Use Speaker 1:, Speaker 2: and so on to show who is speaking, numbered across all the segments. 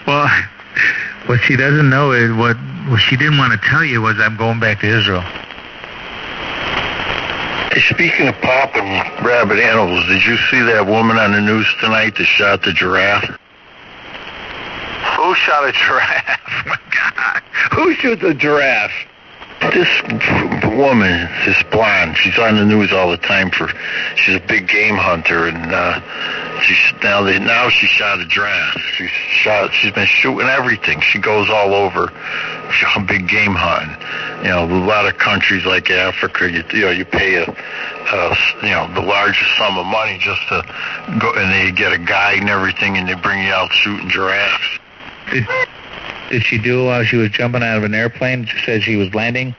Speaker 1: Well, what she doesn't know is what she didn't want to tell you was I'm going back to Israel.
Speaker 2: Hey, speaking of popping rabid animals, did you see that woman on the news tonight that shot the giraffe?
Speaker 3: Who shot a giraffe? Oh my God. Who shot the giraffe?
Speaker 2: This woman, this blonde, she's on the news all the time she's a big game hunter, and now she shot a giraffe. She's been shooting everything. She goes all over, big game hunting. A lot of countries like Africa, you pay the largest sum of money just to go, and they get a guide and everything, and they bring you out shooting giraffes.
Speaker 1: Did she do it while she was jumping out of an airplane? She said she was landing?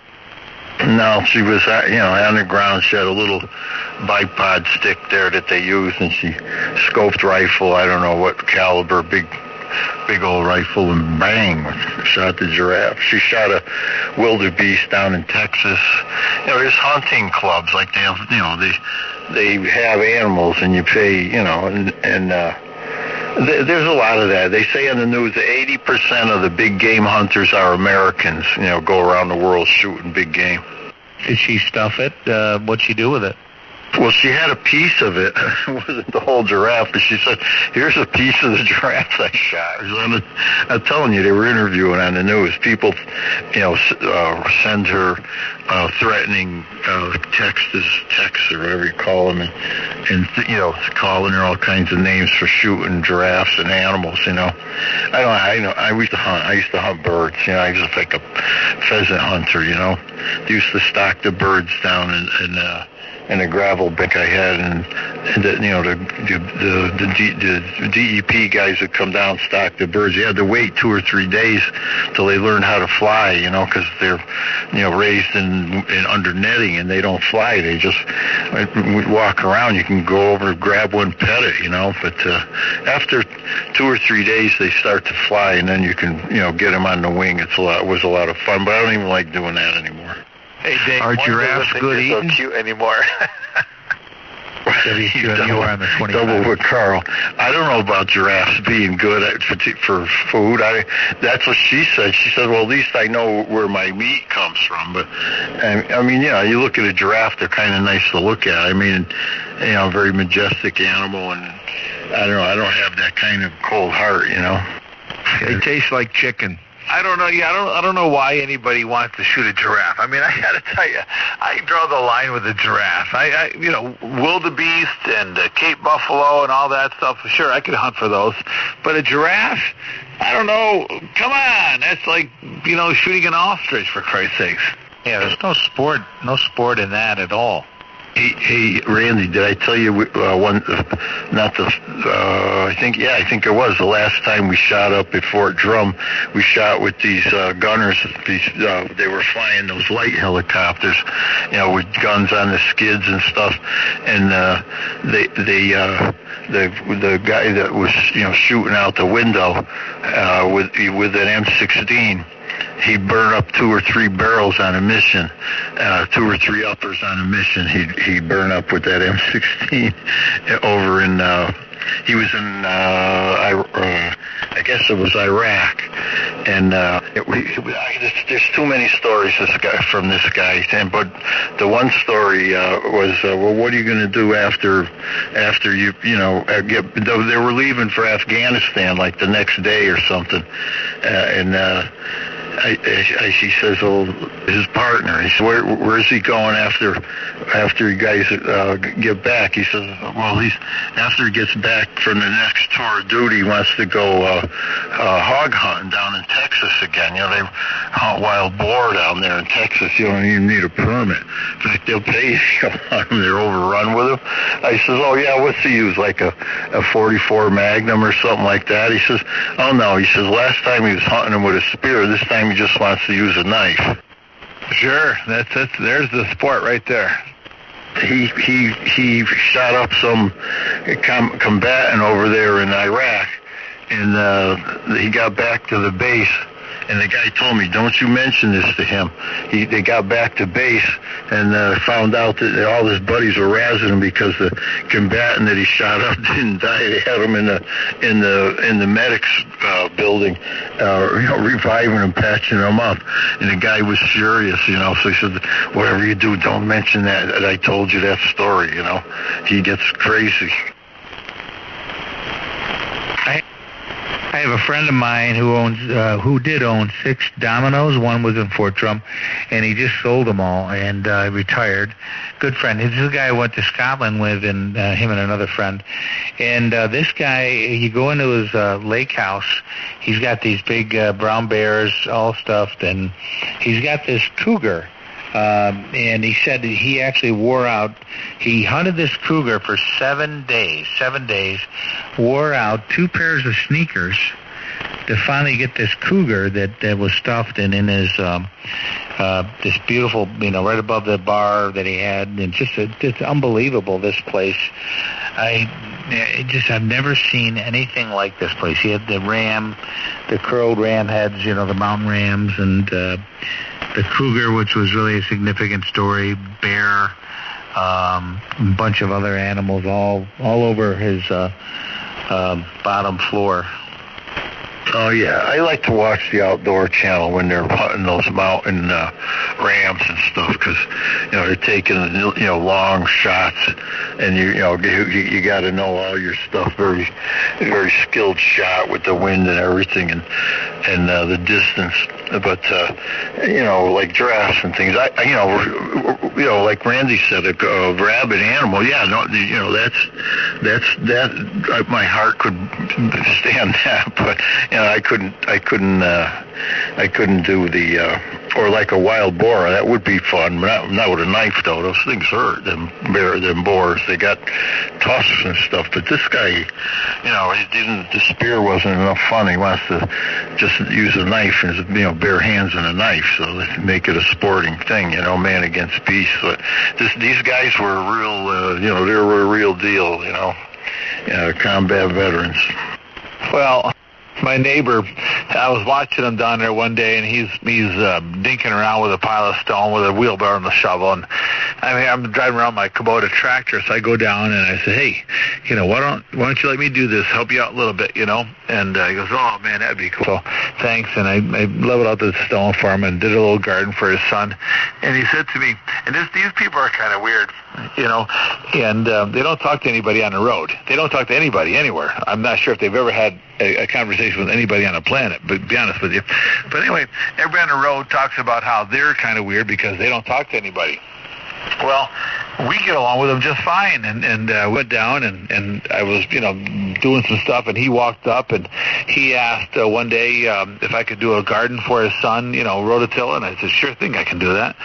Speaker 2: No, she was, on the ground. She had a little bipod stick there that they use, and she scoped rifle, I don't know what caliber, big old rifle, and bang, shot the giraffe. She shot a wildebeest down in Texas. There's hunting clubs, like they have, they have animals, and you pay, there's a lot of that. They say on the news that 80% of the big game hunters are Americans, go around the world shooting big game.
Speaker 1: Did she stuff it? What'd she do with it?
Speaker 2: Well, she had a piece of it. It wasn't the whole giraffe, but she said, here's a piece of the giraffe I shot. I'm telling you, they were interviewing on the news. People, send her threatening texts or whatever you call them, and calling her all kinds of names for shooting giraffes and animals. I used to hunt. I used to hunt birds. I was just like a pheasant hunter. Used to stock the birds down in a gravel bank I had, and the DEP guys would come down and stock the birds. You had to wait 2 or 3 days till they learned how to fly, because they're raised in under netting, and they don't fly. They just would walk around. You can go over, grab one, pet it, But after 2 or 3 days, they start to fly, and then you can get them on the wing. It was a lot of fun, but I don't even like doing that anymore.
Speaker 3: Hey, Dave,
Speaker 1: are giraffes good eating?
Speaker 3: So cute anymore.
Speaker 2: Double with Carl. I don't know about giraffes being good for food. That's what she said. She said, well, at least I know where my meat comes from. But, you look at a giraffe, they're kind of nice to look at. Very majestic animal, and I don't know, I don't have that kind of cold heart,
Speaker 1: They taste like chicken.
Speaker 3: I don't know. Yeah, I don't know why anybody wants to shoot a giraffe. I got to tell you, I draw the line with the giraffe. Wildebeest and Cape buffalo and all that stuff. Sure, I could hunt for those, but a giraffe, I don't know. Come on, that's like shooting an ostrich, for Christ's sakes.
Speaker 1: Yeah, there's no sport in that at all.
Speaker 2: Hey, Randy, did I tell you I think it was the last time we shot up at Fort Drum. We shot with these gunners. They were flying those light helicopters, with guns on the skids and stuff. And the guy that was shooting out the window with an M16. He'd burn up 2 or 3 barrels on a mission, 2 or 3 uppers on a mission. He'd burn up with that M16 over in. He was in, I guess it was Iraq, and there's too many stories from this guy. But the one story was, well, what are you going to do after you they were leaving for Afghanistan like the next day or something, she says, well, his partner. He said, where is he going after you guys get back? He says, well, after he gets back from the next tour of duty, he wants to go hog hunting down in Texas again. They hunt wild boar down there in Texas. You don't even need a permit. In fact, they'll pay you if you want them. They're overrun with them. I says, oh, yeah, what's he use, like a 44 Magnum or something like that? He says, oh, no. He says, last time he was hunting them with a spear. This time he just wants to use a knife.
Speaker 3: Sure, there's the sport right there.
Speaker 2: He shot up some combatant over there in Iraq, and he got back to the base, And the guy told me, don't you mention this to him. They got back to base and found out that all his buddies were razzing him because the combatant that he shot up didn't die. They had him in the medics building, reviving him, patching him up. And the guy was furious, So he said, whatever you do, don't mention that I told you that story. He gets crazy.
Speaker 1: I have a friend of mine who did own 6 Dominoes. One was in Fort Drum, and he just sold them all and retired. Good friend. This is a guy I went to Scotland with, and him and another friend. And this guy, you go into his lake house. He's got these big brown bears, all stuffed, and he's got this cougar. And he said that he actually he hunted this cougar for 7 days, wore out 2 pairs of sneakers to finally get this cougar that was stuffed and in his, this beautiful, right above the bar that he had, and just unbelievable, this place. I've never seen anything like this place. He had the curled ram heads, the mountain rams, and the cougar, which was really a significant story, bear, a bunch of other animals all over his bottom floor.
Speaker 2: Oh, yeah. I like to watch the Outdoor Channel when they're hunting those mountain rams and stuff because, they're taking, long shots, and you got to know all your stuff. Very, very skilled shot with the wind and everything and the distance. But, like giraffes and things, like Randy said, a rabid animal, that my heart could stand that, but, I couldn't do the, or like a wild boar. That would be fun. Not with a knife, though. Those things hurt. Them boars. They got tusks and stuff. But this guy, the spear wasn't enough fun. He wants to just use a knife and, bare hands and a knife. So they make it a sporting thing, man against beast. But these guys were real, they were a real deal, combat veterans.
Speaker 3: Well, my neighbor, I was watching him down there one day, and he's dinking around with a pile of stone with a wheelbarrow and a shovel. And I'm driving around my Kubota tractor, so I go down and I say, hey, why don't you let me do this? Help you out a little bit, And he goes, oh man, that'd be cool. So, thanks. And I leveled out the stone for him and did a little garden for his son. And he said to me, and these people are kind of weird, and they don't talk to anybody on the road. They don't talk to anybody anywhere. I'm not sure if they've ever had a conversation with anybody on the planet, but to be honest with you. But anyway, everybody on the road talks about how they're kind of weird because they don't talk to anybody. Well, we get along with him just fine, and went down, and I was, doing some stuff, and he walked up, and he asked one day if I could do a garden for his son, rototilla, and I said, sure thing, I can do that.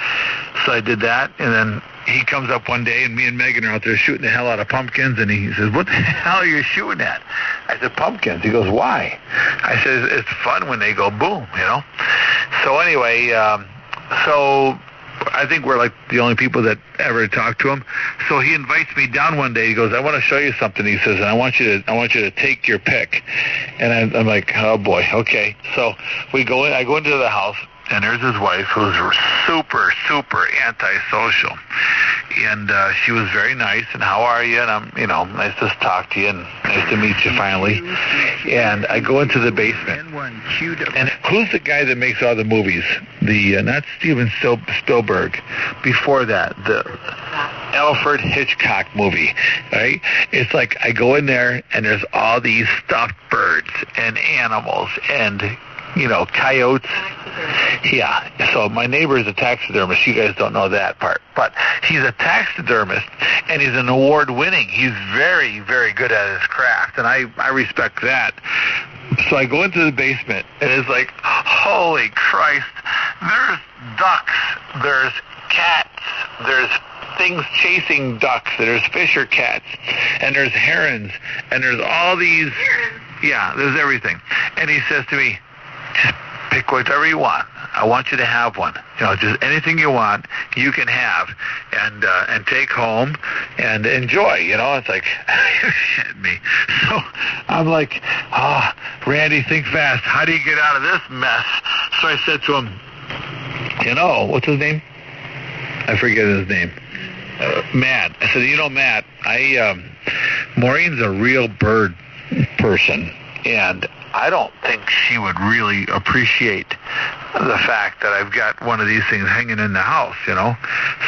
Speaker 3: So I did that, and then he comes up one day, and me and Megan are out there shooting the hell out of pumpkins, and he says, what the hell are you shooting at? I said, pumpkins. He goes, why? I said, it's fun when they go boom, So anyway, so I think we're like the only people that ever talk to him. So he invites me down one day. He goes, I want to show you something. He says, and I want you to take your pick. And I'm like, oh boy, okay. So we go in. I go into the house, and there's his wife, who's super, super antisocial. And she was very nice, and how are you? And I'm, nice to talk to you, and nice to meet you finally. And I go into the basement. And who's the guy that makes all the movies? Not Steven Spielberg. Before that, the Alfred Hitchcock movie, right? It's like I go in there, and there's all these stuffed birds and animals and coyotes. Yeah. So my neighbor is a taxidermist. You guys don't know that part. But he's a taxidermist, and he's an award-winning. He's very, very good at his craft, and I respect that. So I go into the basement, and it's like, holy Christ, there's ducks, there's cats, there's things chasing ducks, there's fisher cats, and there's herons, and there's all these, there's everything. And he says to me, just pick whatever you want. I want you to have one. Just anything you want, you can have, and take home and enjoy. It's like, you shit me. So I'm like, Randy, think fast. How do you get out of this mess? So I said to him, what's his name? I forget his name. Matt. I said, Matt, Maureen's a real bird person, and I don't think she would really appreciate the fact that I've got one of these things hanging in the house,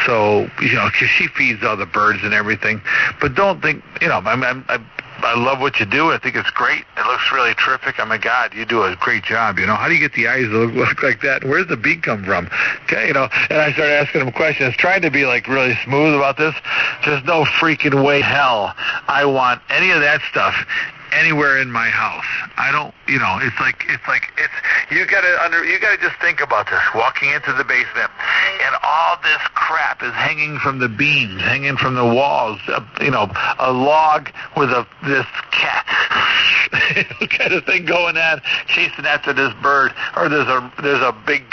Speaker 3: So, because she feeds all the birds and everything. But don't think, I love what you do. I think it's great. It looks really terrific. Oh, my God, you do a great job. How do you get the eyes to look like that? Where's the beak come from? Okay, and I started asking him questions, trying to be, really smooth about this. There's no freaking way hell I want any of that stuff anywhere in my house. I don't, you gotta just think about this. Walking into the basement, and all this crap is hanging from the beams, hanging from the walls. A log with this cat kind of thing going on, chasing after this bird, or there's a big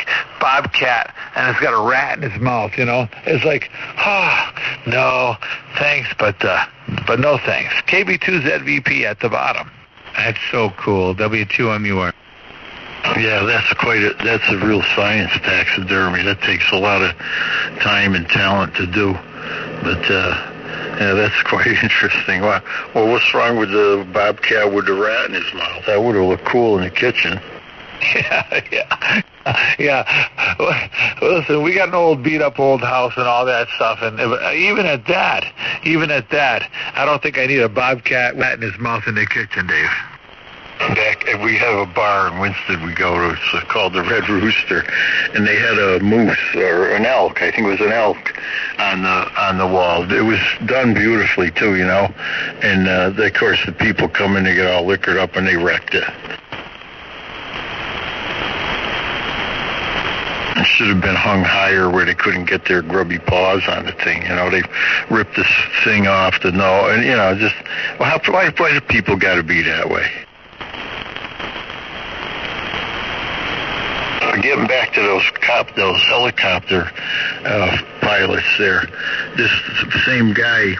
Speaker 3: bobcat, and it's got a rat in its mouth. It's like, no, thanks, but no thanks. KB2ZVP at the bottom. That's so cool. W2MUR.
Speaker 2: Yeah, that's a real science, taxidermy. That takes a lot of time and talent to do. But yeah, that's quite interesting. Well, what's wrong with the bobcat with the rat in his mouth? That would have looked cool in the kitchen.
Speaker 3: Yeah. Well, listen, we got an old beat-up old house and all that stuff, and even at that, I don't think I need a bobcat rat in his mouth in the kitchen, Dave.
Speaker 2: We have a bar in Winston we go to. It's called the Red Rooster, and they had a moose or an elk. I think it was an elk on the wall. It was done beautifully too, And of course, the people come in, they get all liquored up, and they wrecked it. It should have been hung higher where they couldn't get their grubby paws on the thing. They ripped this thing off the nose, and why do people got to be that way? Getting back to those helicopter pilots there, this same guy,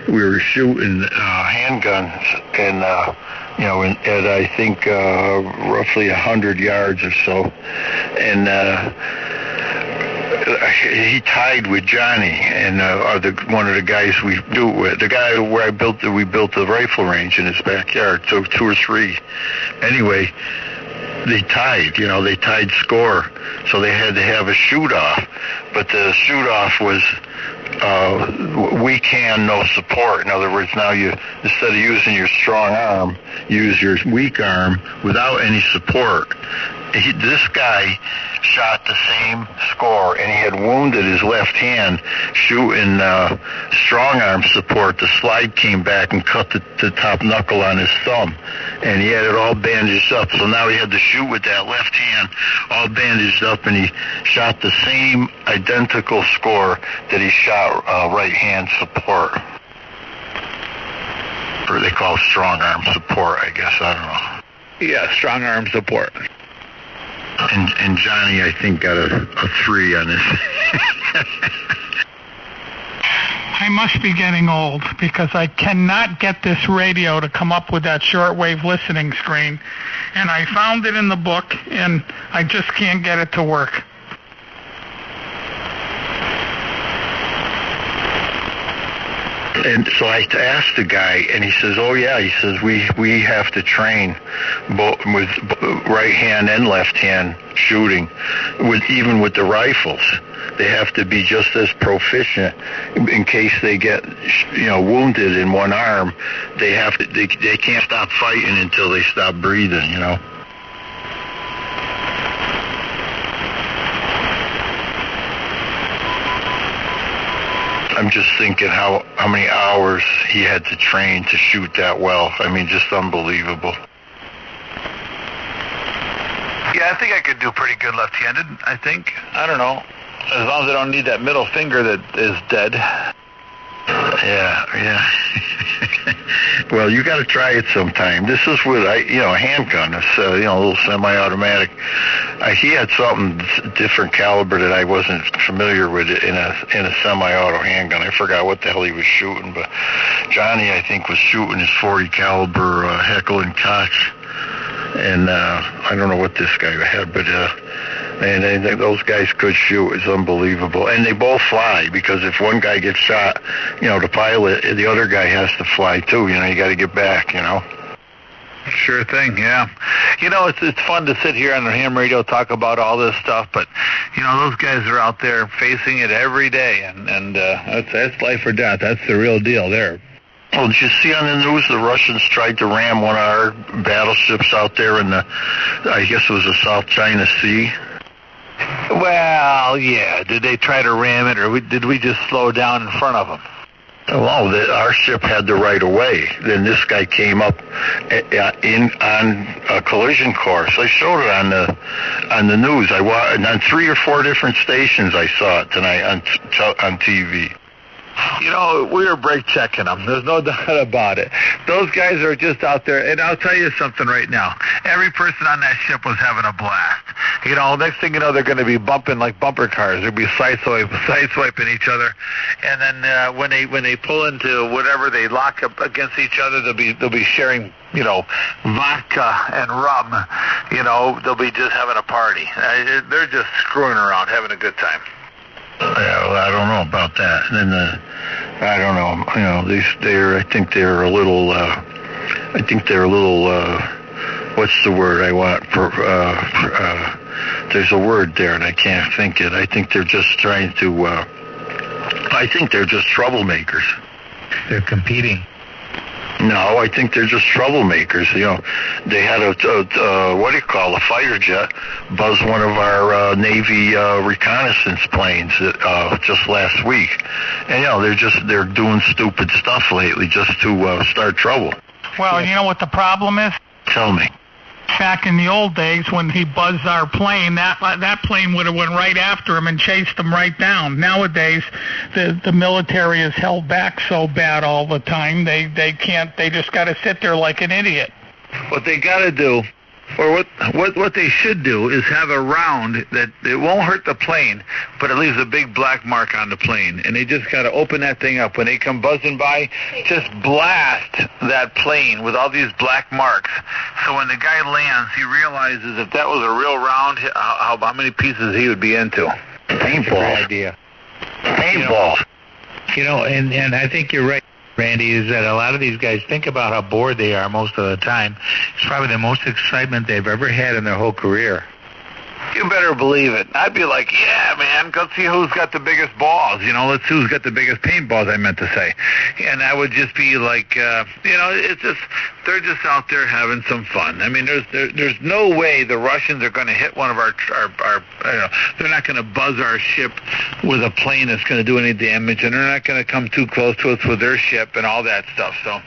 Speaker 2: we were shooting handguns, and at I think roughly 100 yards or so, and he tied with Johnny, and one of the guys we do it with, the guy where we built the rifle range in his backyard, so 2 or 3. Anyway, they tied score, so they had to have a shoot-off, but the shoot-off was weak hand, no support. In other words, now you, instead of using your strong arm, use your weak arm without any support. This guy shot the same score, and he had wounded his left hand shooting strong arm support. The slide came back and cut the top knuckle on his thumb, and he had it all bandaged up. So now he had to shoot with that left hand all bandaged up, and he shot the same identical score that he shot right hand support. Or they call it strong arm support, I guess. I don't know.
Speaker 3: Yeah, strong arm support.
Speaker 2: And Johnny, I think, got a 3 on this.
Speaker 4: I must be getting old because I cannot get this radio to come up with that shortwave listening screen. And I found it in the book, and I just can't get it to work.
Speaker 2: And so I asked the guy, and he says, "Oh yeah," he says, "We have to train both with right hand and left hand shooting, even with the rifles. They have to be just as proficient in case they get wounded in one arm. They can't stop fighting until they stop breathing. I'm just thinking how many hours he had to train to shoot that well. I mean, just unbelievable.
Speaker 3: Yeah, I think I could do pretty good left-handed, I think. I don't know. As long as I don't need that middle finger that is dead.
Speaker 2: Yeah. Well, you got to try it sometime. This is with a handgun. It's a little semi-automatic. He had something different caliber that I wasn't familiar with in a semi-auto handgun. I forgot what the hell he was shooting, but Johnny, I think, was shooting his .40 caliber Heckle & Koch. and I don't know what this guy had, but and those guys could shoot. It's unbelievable, and they both fly, because if one guy gets shot, the pilot, the other guy has to fly too. You got to get back.
Speaker 3: Sure thing, yeah. It's fun to sit here on the ham radio, talk about all this stuff, but those guys are out there facing it every day, and that's life or death. That's the real deal there.
Speaker 2: Well, did you see on the news the Russians tried to ram one of our battleships out there in I guess it was the South China Sea?
Speaker 3: Well, yeah. Did they try to ram it, or did we just slow down in front of them?
Speaker 2: Well, our ship had the right of way. Then this guy came up on a collision course. I showed it on the news. On 3 or 4 different stations I saw it tonight on TV.
Speaker 3: We were brake checking them. There's no doubt about it. Those guys are just out there, and I'll tell you something right now. Every person on that ship was having a blast. Next thing you know, they're going to be bumping like bumper cars. They'll be sideswiping each other, and then when they pull into whatever, they lock up against each other. They'll be sharing, vodka and rum. They'll be just having a party. They're just screwing around, having a good time.
Speaker 2: Yeah, well, I don't know about that. And then I don't know. I think they're a little. What's the word I want for? There's a word there, and I can't think it. I think they're just trying to. I think they're just troublemakers.
Speaker 1: They're competing.
Speaker 2: No, I think they're just troublemakers. They had a fighter jet buzz one of our Navy reconnaissance planes just last week, and they're doing stupid stuff lately just to start trouble.
Speaker 4: Well, you know what the problem is?
Speaker 2: Tell me.
Speaker 4: Back in the old days, when he buzzed our plane, that plane would have went right after him and chased him right down. Nowadays, the military is held back so bad all the time. They can't. They just got to sit there like an idiot.
Speaker 3: What they got to do, or what they should do, is have a round that it won't hurt the plane, but it leaves a big black mark on the plane. And they just got to open that thing up. When they come buzzing by, just blast that plane with all these black marks. So when the guy lands, he realizes if that was a real round, how many pieces he would be into.
Speaker 2: Paintball.
Speaker 1: Idea.
Speaker 2: Paintball.
Speaker 1: And I think you're right, Randy, is that a lot of these guys think about how bored they are most of the time. It's probably the most excitement they've ever had in their whole career.
Speaker 3: You better believe it. I'd be like, yeah, man, go see who's got the biggest balls. Let's see who's got the biggest paintballs, I meant to say. And I would just be like, it's just, they're just out there having some fun. I mean, there's no way the Russians are going to hit one of our they're not going to buzz our ship with a plane that's going to do any damage, and they're not going to come too close to us with their ship and all that stuff. So,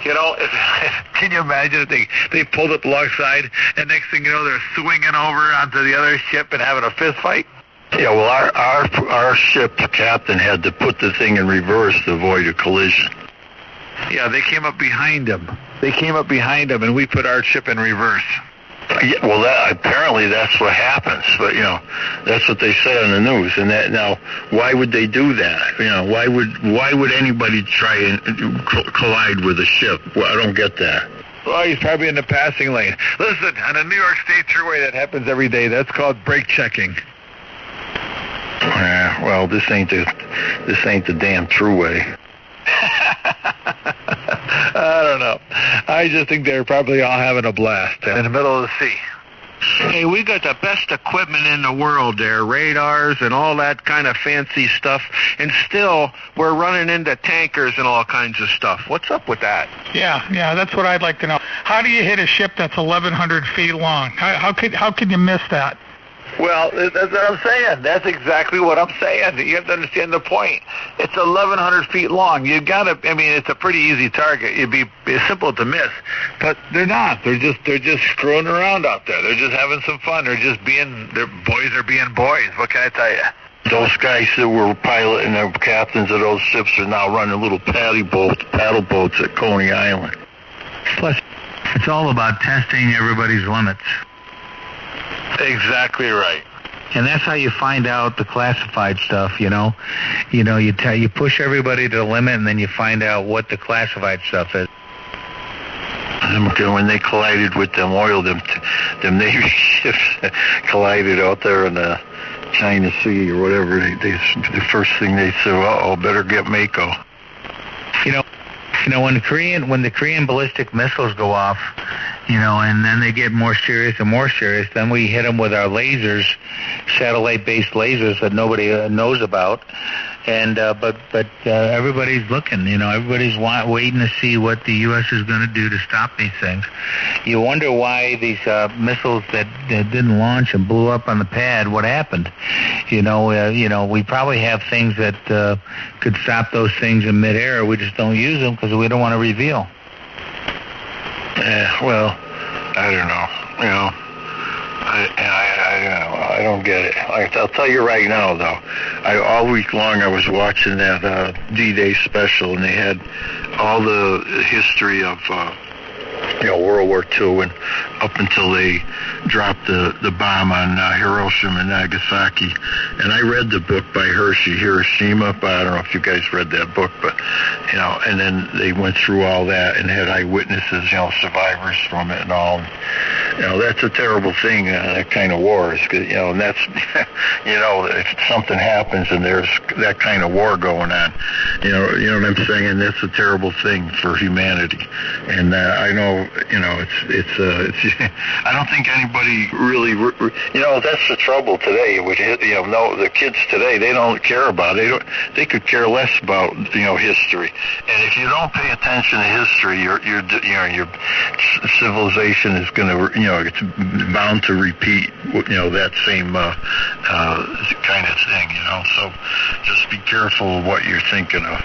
Speaker 3: can you imagine if they pulled up alongside, and next thing you know, they're swinging over onto the other ship and having a fist fight?
Speaker 2: Yeah, well, our ship's captain had to put the thing in reverse to avoid a collision.
Speaker 3: Yeah, they came up behind him. And we put our ship in reverse.
Speaker 2: Yeah, well, apparently that's what happens. But that's what they say on the news. And now, why would they do that? Why would anybody try and collide with a ship? Well, I don't get that.
Speaker 3: Well, he's probably in the passing lane. Listen, on a New York State Thruway, that happens every day. That's called brake checking.
Speaker 2: Well, this ain't the damn Thruway.
Speaker 3: I don't know. I just think they're probably all having a blast in the middle of the sea.
Speaker 1: Hey, we got the best equipment in the world there, radars and all that kind of fancy stuff, and still we're running into tankers and all kinds of stuff. What's up with that?
Speaker 4: Yeah, that's what I'd like to know. How do you hit a ship that's 1,100 feet long? How could you miss that?
Speaker 3: Well, that's what I'm saying. That's exactly what I'm saying. You have to understand the point. It's 1,100 feet long. It's a pretty easy target. It's simple to miss, but they're not. They're just screwing around out there. They're just having some fun. Their boys are being boys. What can I tell you?
Speaker 2: Those guys that were piloting, the captains of those ships, are now running little paddle boats at Coney Island.
Speaker 1: Plus, it's all about testing everybody's limits.
Speaker 3: Exactly right.
Speaker 1: And that's how you find out the classified stuff, you push everybody to the limit, and then you find out what the classified stuff is.
Speaker 2: When they collided with them them Navy ships collided out there in the China Sea or whatever, the first thing they said, better get Mako.
Speaker 1: You know, when the Korean ballistic missiles go off, and then they get more serious and more serious, then we hit them with our lasers, satellite-based lasers that nobody knows about. And but everybody's looking, everybody's waiting to see what the U.S. is going to do to stop these things. You wonder why these missiles that didn't launch and blew up on the pad, what happened? We probably have things that could stop those things in midair. We just don't use them because we don't want to reveal.
Speaker 2: Well, I don't know. I don't get it. I'll tell you right now, though. All week long I was watching that D-Day special, and they had all the history of World War II and up until they dropped the bomb on Hiroshima and Nagasaki. And I read the book by Hershey, Hiroshima, but I don't know if you guys read that book, but, and then they went through all that and had eyewitnesses, survivors from it and all. That's a terrible thing, that kind of war, and that's, if something happens and there's that kind of war going on, you know what I'm saying? That's a terrible thing for humanity. And I know, it's I don't think anybody really, that's the trouble today. The kids today, they don't care about it. They could care less about, history. And if you don't pay attention to history, your civilization is going to, it's bound to repeat, that same kind of thing, So just be careful of what you're thinking of.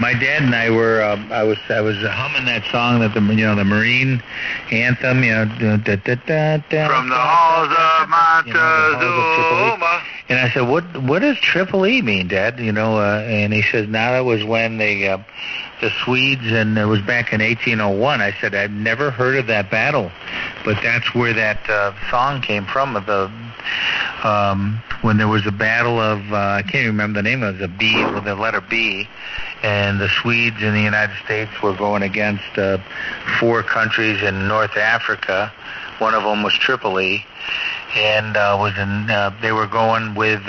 Speaker 1: My dad and I were, I was humming that song that the Marine anthem,
Speaker 3: From the halls of Montezuma.
Speaker 1: And I said, what does Triple E mean, Dad? And he says, that was when the Swedes, and it was back in 1801. I said, I've never heard of that battle, but that's where that song came from. When there was a battle of, I can't remember the name, it was a B with the letter B, and the Swedes and the United States were going against 4 countries in North Africa. One of them was Tripoli, and they were going with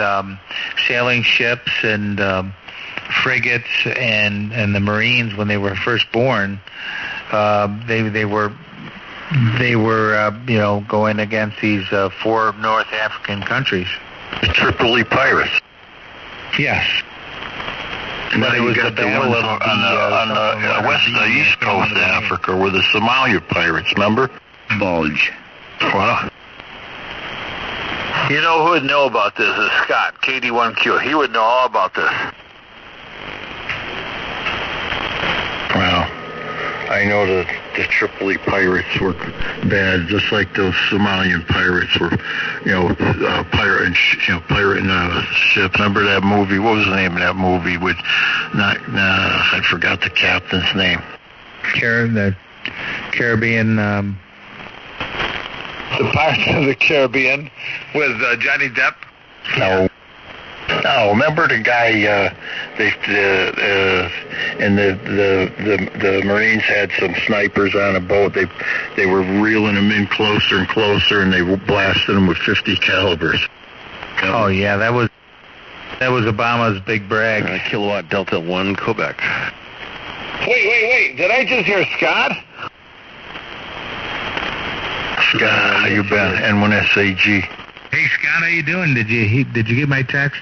Speaker 1: sailing ships and frigates and the Marines when they were first born. They were going against these 4 North African countries.
Speaker 2: The Tripoli pirates.
Speaker 1: Yes.
Speaker 2: But it was the battle on the east coast of Africa were the Somalia pirates, remember?
Speaker 1: Bulge.
Speaker 2: Well,
Speaker 3: who would know about this is Scott, KD1Q. He would know all about this.
Speaker 2: Well, I know the Tripoli pirates were bad, just like those Somalian pirates were, pirating ships. Remember that movie? What was the name of that movie? I forgot the captain's name.
Speaker 1: The Caribbean.
Speaker 3: The Pirates of the Caribbean with Johnny Depp.
Speaker 2: No, remember the guy? And the Marines had some snipers on a boat. They were reeling them in closer and closer, and they blasted them with 50 calibers.
Speaker 1: Oh yeah, that was Obama's big brag.
Speaker 2: Kilowatt Delta 1, Quebec.
Speaker 3: Wait! Did I just hear Scott?
Speaker 2: Scott, how you been? N1SAG.
Speaker 1: Hey Scott, how you doing? Did you get my text?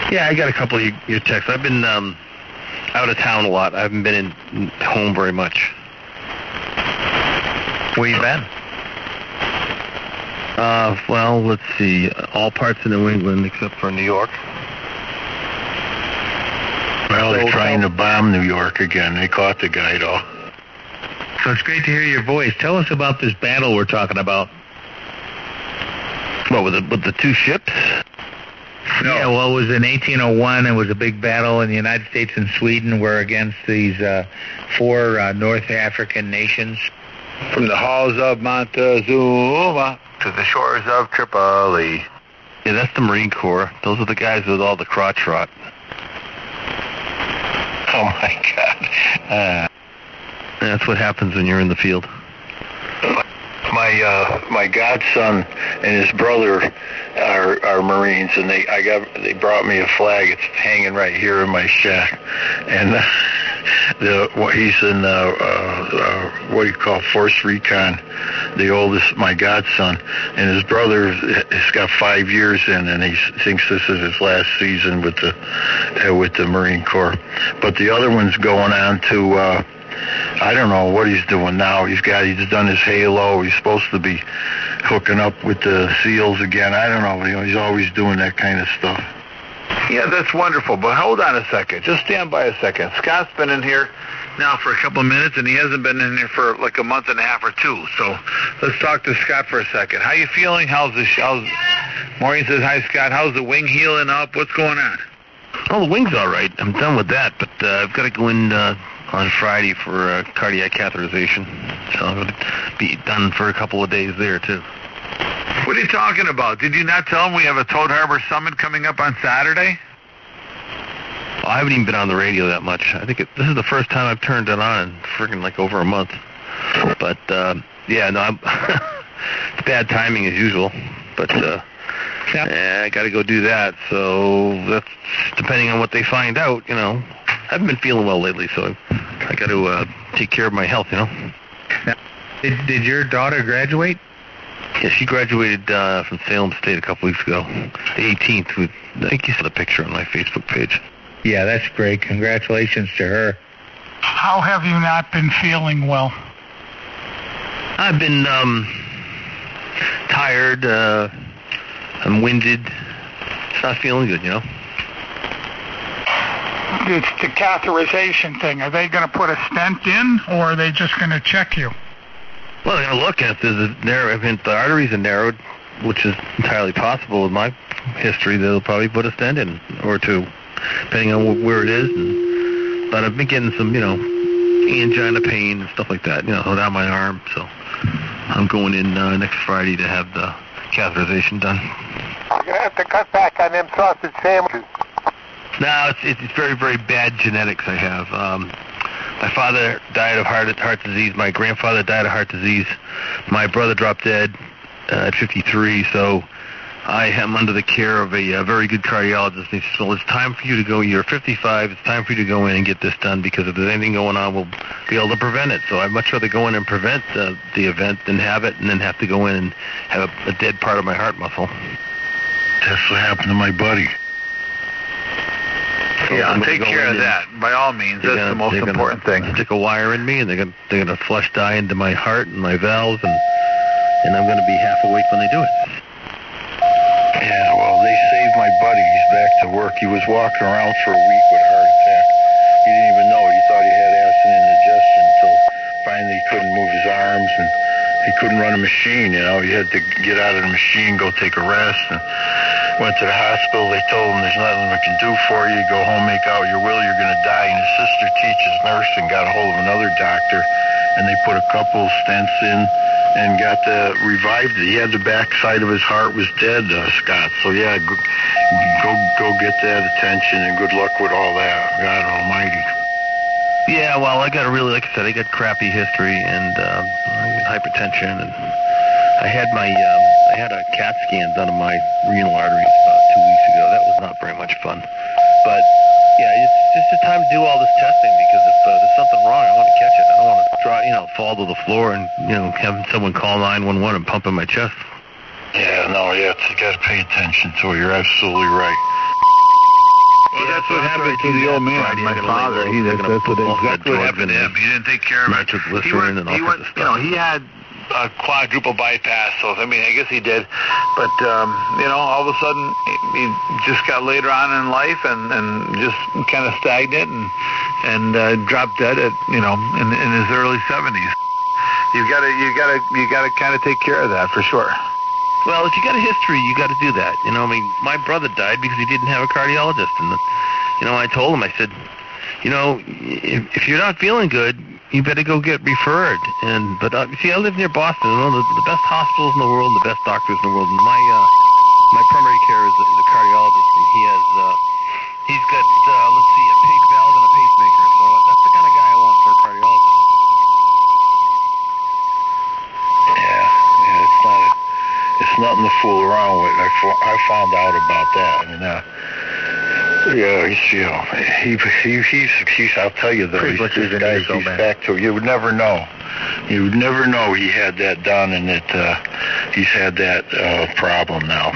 Speaker 2: Yeah, I got a couple of your texts. I've been out of town a lot. I haven't been home very much.
Speaker 1: Where you been?
Speaker 2: Well, let's see. All parts of New England except for New York. Well, they're trying to bomb New York again. They caught the guy, though.
Speaker 1: So it's great to hear your voice. Tell us about this battle we're talking about.
Speaker 2: What, with the 2 ships?
Speaker 1: No. Yeah, well, it was in 1801. It was a big battle, and the United States and Sweden were against these 4 North African nations.
Speaker 3: From the halls of Montezuma to the shores of Tripoli.
Speaker 2: Yeah, that's the Marine Corps. Those are the guys with all the crotch rot. Oh, my God.
Speaker 5: That's what happens when you're in the field.
Speaker 2: My godson and his brother are Marines, and they brought me a flag. It's hanging right here in my shack, and he's in what do you call Force Recon, the oldest, my godson, and his brother has got 5 years in, and he thinks this is his last season with the Marine Corps. But the other one's going on to. I don't know what he's doing now. He's done his halo. He's supposed to be hooking up with the SEALs again. I don't know. He's always doing that kind of stuff.
Speaker 3: Yeah, that's wonderful. But hold on a second. Just stand by a second. Scott's been in here now for a couple of minutes, and he hasn't been in here for like a month and a half or two. So let's talk to Scott for a second. How you feeling? Maureen says, hi, Scott. How's the wing healing up? What's going on?
Speaker 5: Oh, the wing's all right. I'm done with that, but I've got to go in on Friday for cardiac catheterization. So I'm going to be done for a couple of days there, too.
Speaker 3: What are you talking about? Did you not tell him we have a Toad Harbor Summit coming up on Saturday?
Speaker 5: Well, I haven't even been on the radio that much. I think this is the first time I've turned it on in friggin' like over a month. But, yeah, no, it's bad timing as usual. But I got to go do that. So that's depending on what they find out, I haven't been feeling well lately, so I got to take care of my health, Now,
Speaker 1: did your daughter graduate?
Speaker 5: Yeah, she graduated from Salem State a couple weeks ago, the 18th. I think you saw the picture on my Facebook page.
Speaker 1: Yeah, that's great. Congratulations to her.
Speaker 4: How have you not been feeling well?
Speaker 5: I've been tired. I'm winded. It's not feeling good,
Speaker 4: It's the catheterization thing. Are they going to put a stent in, or are they just going to check you?
Speaker 5: Well, they're going to look at the arteries are narrowed, which is entirely possible with my history. They'll probably put a stent in or two, depending on where it is. But I've been getting some, angina pain and stuff like that, down my arm. So I'm going in next Friday to have the catheterization done.
Speaker 6: You're going to have to cut back on them sausage sandwiches.
Speaker 5: No, it's very, very bad genetics I have. My father died of heart disease. My grandfather died of heart disease. My brother dropped dead at 53, so I am under the care of a very good cardiologist. He said, well, it's time for you to go. You're 55. It's time for you to go in and get this done, because if there's anything going on, we'll be able to prevent it. So I'd much rather go in and prevent the event than have it and then have to go in and have a dead part of my heart muscle.
Speaker 2: That's what happened to my buddy.
Speaker 3: Yeah, I'll take care of that. By all means, that's the most important thing.
Speaker 5: Stick a wire in me, and they're gonna flush dye into my heart and my valves, and I'm gonna be half awake when they do it.
Speaker 2: Yeah, well, they saved my buddy. He's back to work. He was walking around for a week with a heart attack. He didn't even know it. He thought he had acid indigestion until finally he couldn't move his arms, and he couldn't run a machine. He had to get out of the machine, go take a rest, and went to the hospital. They told him there's nothing we can do for you. Go home, make out your will, you're going to die. And his sister teaches nursing, got a hold of another doctor, and they put a couple stents in and got revived it. He had the back side of his heart was dead, Scott. So yeah, go get that attention, and good luck with all that. God Almighty.
Speaker 5: Yeah, well, I got like I said, I got crappy history and hypertension, and I had a CAT scan done of my renal arteries about 2 weeks ago. That was not very much fun. But yeah, it's just the time to do all this testing, because if there's something wrong, I want to catch it. I don't want to fall to the floor and having someone call 911 and pump in my chest.
Speaker 2: Yeah, no, you got to pay attention to it. You're absolutely right.
Speaker 3: Well, that's what happened to the old man, my father. That's what happened to him. He didn't take care of it.
Speaker 5: Nitroglycerin and all kinds of stuff.
Speaker 3: He had a quadruple bypass, so I guess he did. But all of a sudden he just got later on in life and just kind of stagnant and dropped dead at in his early 70s. You gotta kind of take care of that for sure.
Speaker 5: Well, if you got a history, you got to do that. My brother died because he didn't have a cardiologist, and I told him, I said, if you're not feeling good, you better go get referred. But see, I live near Boston, one of the best hospitals in the world, the best doctors in the world. And my primary care is a cardiologist, and he's got a pig valve and a pacemaker. So that's the kind of guy I want for a cardiologist.
Speaker 2: nothing to fool around with. I found out about that, and yeah, he's I'll tell you though, he's back to it. You would never know. You would never know he had that done, and that he's had that problem now.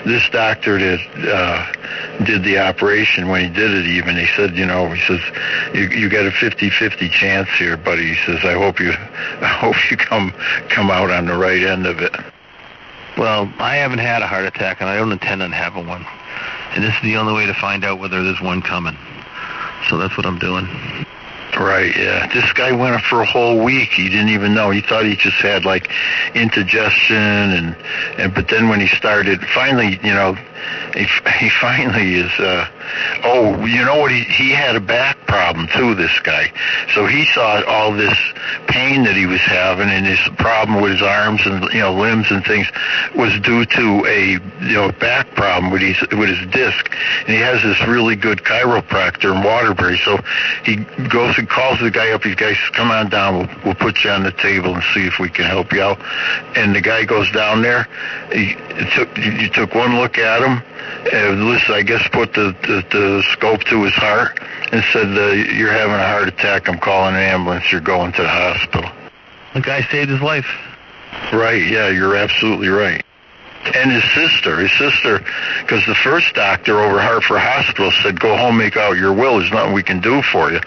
Speaker 2: This doctor that did the operation, when he did it, even he said, you got a 50-50 chance here, buddy. He says, I hope you come out on the right end of it.
Speaker 5: Well, I haven't had a heart attack, and I don't intend on having one. And this is the only way to find out whether there's one coming. So that's what I'm doing.
Speaker 2: Right, yeah. This guy went for a whole week. He didn't even know. He thought he just had like indigestion, and but then when he started, finally, he finally is. You know what? He had a back problem too. This guy. So he thought all this pain that he was having and his problem with his arms and limbs and things was due to a back problem with his disc. And he has this really good chiropractor in Waterbury. So he goes and calls the guy up. These guys, come on down. We'll put you on the table and see if we can help you out. And the guy goes down there. He took one look at him. Listen, I guess put the scope to his heart and said, you're having a heart attack. I'm calling an ambulance. You're going to the hospital.
Speaker 5: The guy saved his life.
Speaker 2: Right, yeah, you're absolutely right. And his sister, because the first doctor over Hartford Hospital said, go home, make out your will. There's nothing we can do for you.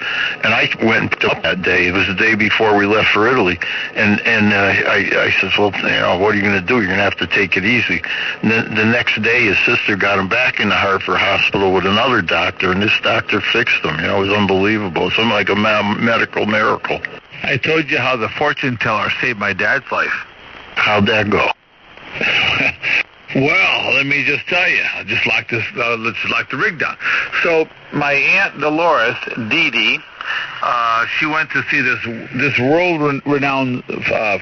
Speaker 2: And I went up that day. It was the day before we left for Italy. And I said, well, what are you going to do? You're going to have to take it easy. And the next day, his sister got him back in the Hartford Hospital with another doctor, and this doctor fixed him. It was unbelievable. Something like a medical miracle.
Speaker 3: I told you how the fortune teller saved my dad's life.
Speaker 2: How'd that go?
Speaker 3: Well, let me just tell you. Just lock this. Let's lock the rig down. So my aunt Dolores, Dee Dee, she went to see this world-renowned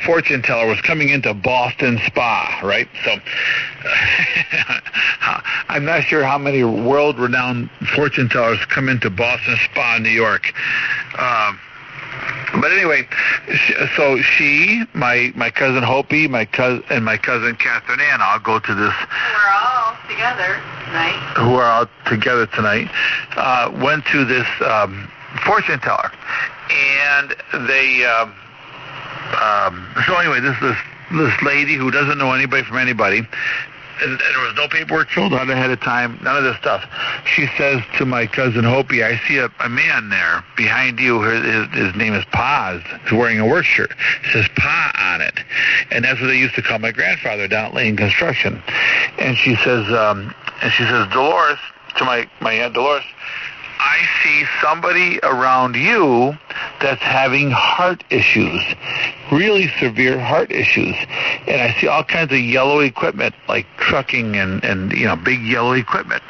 Speaker 3: fortune teller was coming into Boston Spa, right? So I'm not sure how many world-renowned fortune tellers come into Boston Spa, New York. But anyway, so my cousin Hopi, and my cousin Catherine Ann all go to this. Who are all together tonight. Went to this fortune teller, and they. So anyway, this lady who doesn't know anybody from anybody. And there was no paperwork filled out ahead of time, none of this stuff. She says to my cousin Hopi, I see a man there behind you. His name is Paz. He's wearing a work shirt. It says Pa on it. And that's what they used to call my grandfather down at Lane Construction. And she says, Dolores, to my Aunt Dolores, I see somebody around you that's having heart issues, really severe heart issues. And I see all kinds of yellow equipment, like trucking and big yellow equipment.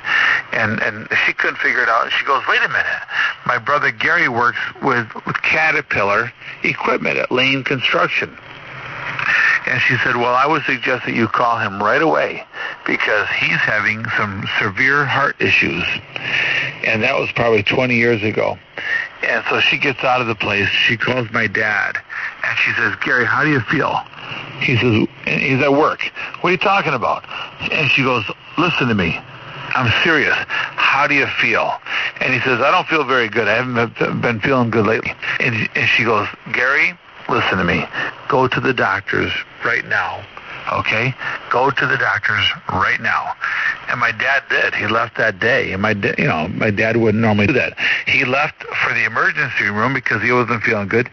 Speaker 3: And she couldn't figure it out. And she goes, wait a minute. My brother Gary works with Caterpillar equipment at Lane Construction. And she said, well, I would suggest that you call him right away because he's having some severe heart issues. And that was probably 20 years ago. And so she gets out of the place. She calls my dad. And she says, Gary, how do you feel? He says, he's at work. What are you talking about? And she goes, listen to me. I'm serious. How do you feel? And he says, I don't feel very good. I haven't been feeling good lately. And she goes, Gary, listen to me. Go to the doctors right now. Okay? Go to the doctors right now. And my dad did. He left that day. And my dad wouldn't normally do that. He left for the emergency room because he wasn't feeling good.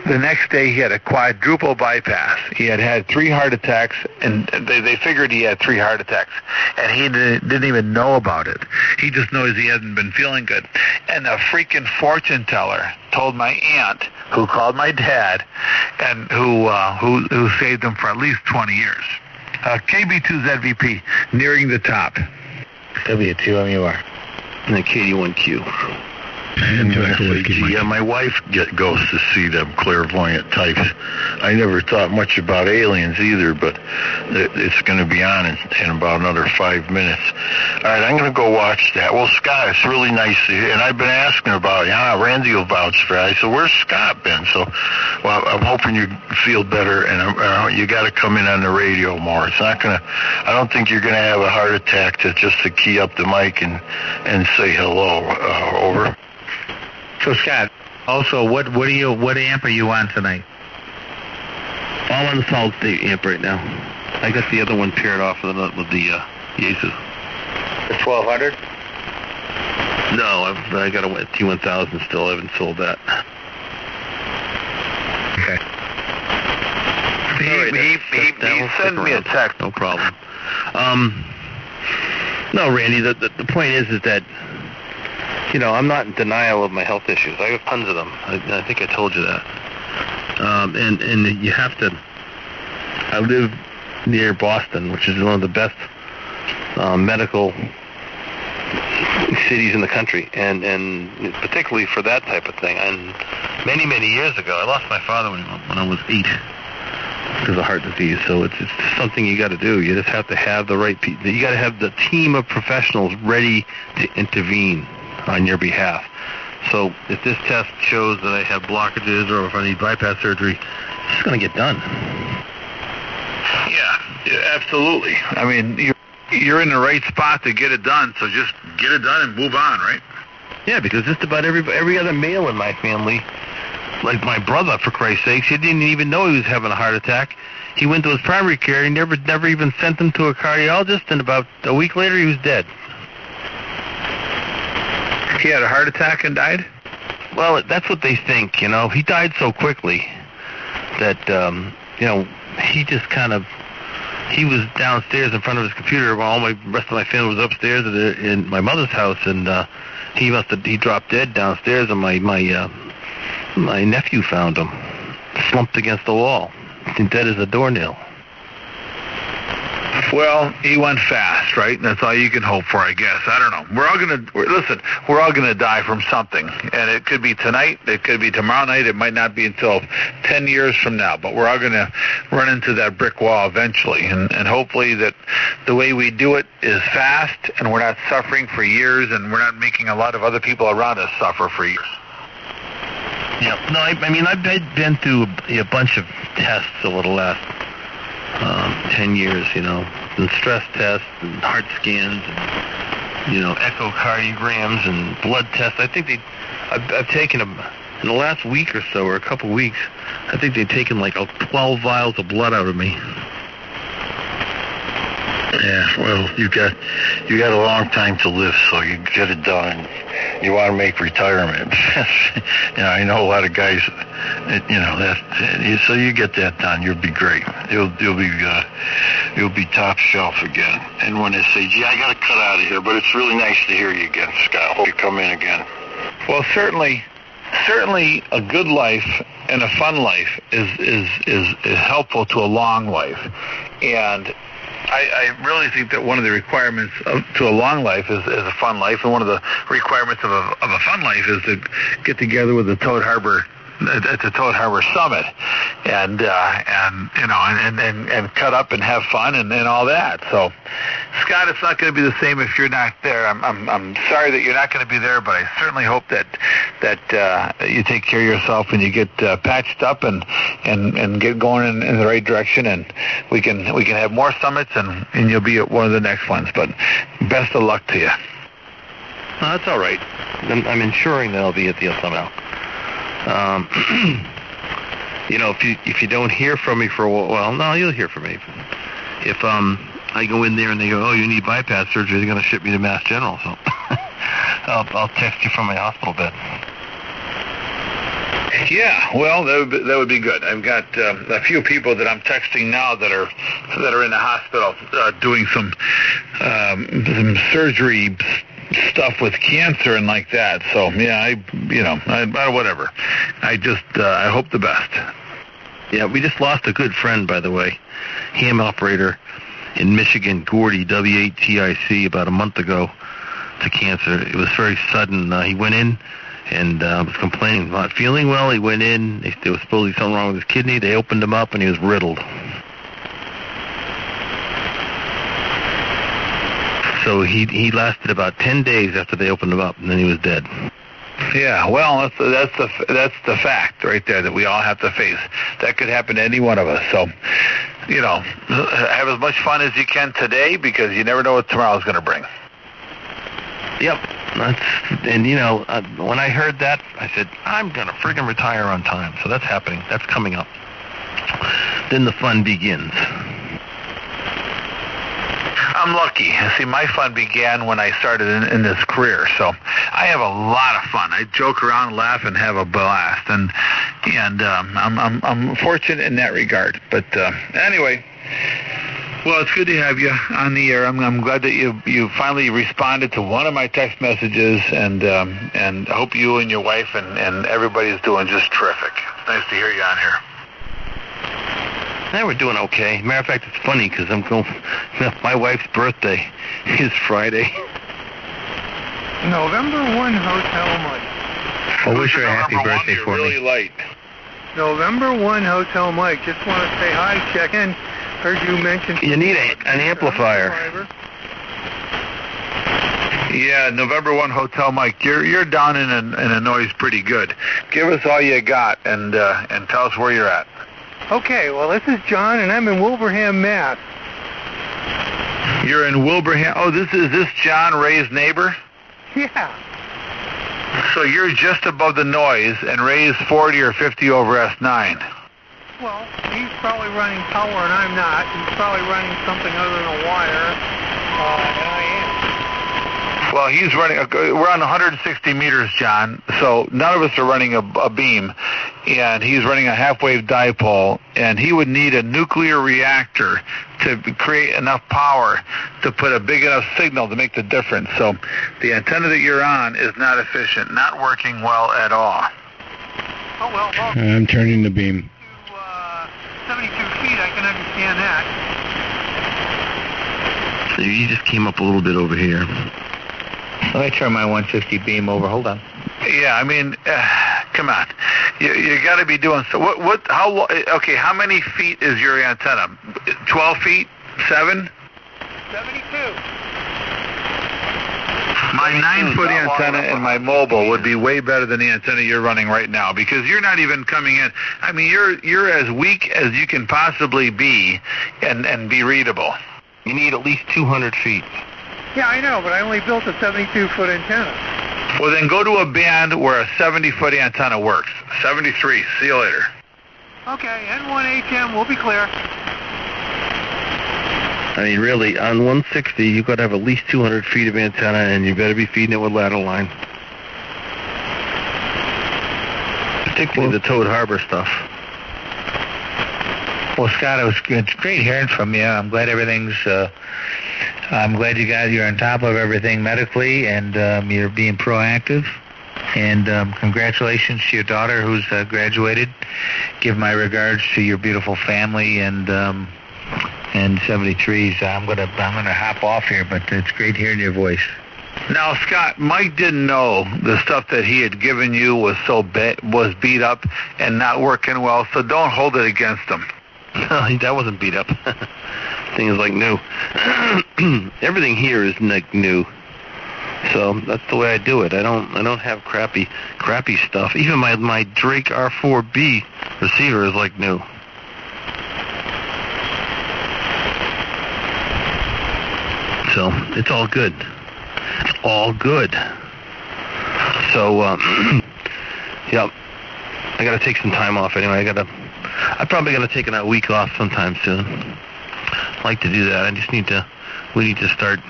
Speaker 3: The next day he had a quadruple bypass. He had 3 heart attacks, and they figured he had 3 heart attacks. And he didn't even know about it. He just knows he hasn't been feeling good. And a freaking fortune teller told my aunt, who called my dad, and who saved him for at least 20 years. KB2ZVP, nearing the top.
Speaker 1: W2MUR.
Speaker 5: And the KD1Q.
Speaker 2: And when I say, gee, yeah, my wife goes to see them clairvoyant types. I never thought much about aliens either, but it's going to be on in about another 5 minutes. All right, I'm going to go watch that. Well, Scott, it's really nice to hear. And I've been asking about it. Randy will vouch for it. I said, where's Scott been? So, well, I'm hoping you feel better, and you got to come in on the radio more. It's not going to, I don't think you're going to have a heart attack just to key up the mic and say hello. Over.
Speaker 1: So, Scott, also, what amp are you on tonight?
Speaker 5: I'm on the solid state amp right now. I got the other one paired off with the Yaesu.
Speaker 1: The 1200?
Speaker 5: No, I got a T1000 still. I haven't sold that.
Speaker 3: Okay. He sent me a text.
Speaker 5: No problem. No, Randy, the point is that, I'm not in denial of my health issues. I have tons of them. I think I told you that. And you have to. I live near Boston, which is one of the best medical cities in the country, and particularly for that type of thing. And many years ago, I lost my father when I was 8 because of heart disease. So it's something you got to do. You just have to have the right people. You got to have the team of professionals ready to intervene on your behalf. So if this test shows that I have blockages or if I need bypass surgery, it's just going to get done.
Speaker 3: Yeah, absolutely. I mean, you're in the right spot to get it done, so just get it done and move on, right?
Speaker 5: Yeah, because just about every other male in my family, like my brother, for Christ's sakes, he didn't even know he was having a heart attack. He went to his primary care. He never even sent him to a cardiologist, and about a week later, he was dead.
Speaker 3: He had a heart attack and died?
Speaker 5: Well, that's what they think, He died so quickly that, he just kind of, he was downstairs in front of his computer while the rest of my family was upstairs in my mother's house, and he dropped dead downstairs, and my nephew found him, slumped against the wall, dead as a doornail.
Speaker 3: Well, he went fast, right? And that's all you can hope for, I guess. I don't know. We're all gonna die from something, and it could be tonight, it could be tomorrow night, it might not be until 10 years from now, but we're all gonna run into that brick wall eventually, and hopefully that the way we do it is fast, and we're not suffering for years, and we're not making a lot of other people around us suffer for years.
Speaker 5: Yeah, no, I mean, I've been through a bunch of tests over the last 10 years, and stress tests and heart scans and, echocardiograms and blood tests. I think I've taken them in the last week or so, or a couple of weeks. I think they've taken like 12 vials of blood out of me.
Speaker 2: Yeah, well, you got a long time to live, so you get it done. You want to make retirement. I know a lot of guys, so you get that done, you'll be great. You'll be top shelf again. And when they say, gee, I got to cut out of here, but it's really nice to hear you again, Scott. Hope you come in again.
Speaker 3: Well, certainly a good life and a fun life is helpful to a long life. And I really think that one of the requirements to a long life is a fun life, and one of the requirements of a fun life is to get together with the Toad Harbor at the Toad Harbor Summit, and cut up and have fun and all that. So, Scott, it's not going to be the same if you're not there. I'm sorry that you're not going to be there, but I certainly hope that you take care of yourself and you get patched up and get going in the right direction, and we can have more summits and you'll be at one of the next ones. But best of luck to you.
Speaker 5: No, that's all right. I'm ensuring that I'll be at the summit. If you don't hear from me for a while, well, no, you'll hear from me. If I go in there and they go, oh, you need bypass surgery, they're going to ship me to Mass General, so I'll text you from my hospital bed.
Speaker 3: Yeah, well, that would be good. I've got a few people that I'm texting now that are in the hospital doing some surgery stuff with cancer and like that. So yeah, whatever. I hope the best.
Speaker 5: Yeah, we just lost a good friend, by the way, ham operator in Michigan, Gordy, W-A-T-I-C, about a month ago to cancer. It was very sudden. He went in and was complaining, not feeling well. He went in. There was supposedly something wrong with his kidney. They opened him up, and he was riddled. So he lasted about 10 days after they opened him up, and then he was dead.
Speaker 3: Yeah, well, that's the fact right there that we all have to face. That could happen to any one of us. So, have as much fun as you can today, because you never know what tomorrow's going to bring.
Speaker 5: Yep. When I heard that, I said, I'm going to friggin' retire on time. So that's happening. That's coming up. Then the fun begins.
Speaker 3: I'm lucky. See, my fun began when I started in this career, so I have a lot of fun. I joke around, laugh, and have a blast, and I'm fortunate in that regard. But anyway, well, it's good to have you on the air. I'm glad that you finally responded to one of my text messages, and I hope you and your wife and everybody's doing just terrific. Nice to hear you on here.
Speaker 5: Yeah, we're doing okay. Matter of fact, it's funny because my wife's birthday is Friday.
Speaker 6: November 1 Hotel Mike.
Speaker 1: Well, wish her a happy birthday for
Speaker 3: really
Speaker 1: me.
Speaker 3: Light.
Speaker 6: November 1 Hotel Mike. Just want to say hi, check in. Heard you mention...
Speaker 5: You need an amplifier.
Speaker 3: Yeah, November 1 Hotel Mike. You're down in a noise pretty good. Give us all you got and tell us where you're at.
Speaker 6: Okay, well, this is John, and I'm in Wilbraham, Mass.
Speaker 3: You're in Wilbraham. Oh, is this John Ray's neighbor?
Speaker 6: Yeah.
Speaker 3: So you're just above the noise, and Ray's 40 or 50 over S9.
Speaker 6: Well, he's probably running power, and I'm not. He's probably running something other than a wire, and I am.
Speaker 3: Well, he's running. We're on 160 meters, John. So none of us are running a beam, and he's running a half-wave dipole, and he would need a nuclear reactor to create enough power to put a big enough signal to make the difference. So the antenna that you're on is not efficient, not working well at all.
Speaker 6: Oh well.
Speaker 1: I'm turning the beam.
Speaker 6: To 72 feet, I can understand that.
Speaker 5: So you just came up a little bit over here.
Speaker 1: Let me turn my 150 beam over. Hold on.
Speaker 3: Yeah, I mean, come on. You got to be doing so. Okay, how many feet is your antenna? 12 feet? 7?
Speaker 6: 72.
Speaker 3: My 9-foot antenna and my mobile would be way better than the antenna you're running right now, because you're not even coming in. I mean, you're as weak as you can possibly be and be readable.
Speaker 5: You need at least 200 feet.
Speaker 6: Yeah, I know, but I only built a 72-foot antenna.
Speaker 3: Well, then go to a band where a 70-foot antenna works. 73. See you later.
Speaker 6: Okay, N1HM, we'll be clear.
Speaker 5: I mean, really, on 160, you've got to have at least 200 feet of antenna, and you better be feeding it with ladder line. Particularly the Toad Harbor stuff.
Speaker 1: Well, Scott, it's great hearing from you. I'm glad everything's... I'm glad you're on top of everything medically, and you're being proactive. And congratulations to your daughter who's graduated. Give my regards to your beautiful family and 73s. I'm gonna hop off here, but it's great hearing your voice.
Speaker 3: Now, Scott, Mike didn't know the stuff that he had given you was was beat up and not working well, so don't hold it against him.
Speaker 5: That wasn't beat up. Thing is like new. Everything here is like new. So that's the way I do it. I don't have crappy stuff. Even my Drake R4B receiver is like new. So it's all good. It's all good. So yeah, I got to take some time off anyway. I'm probably gonna take a week off sometime soon. I'd like to do that. We need to start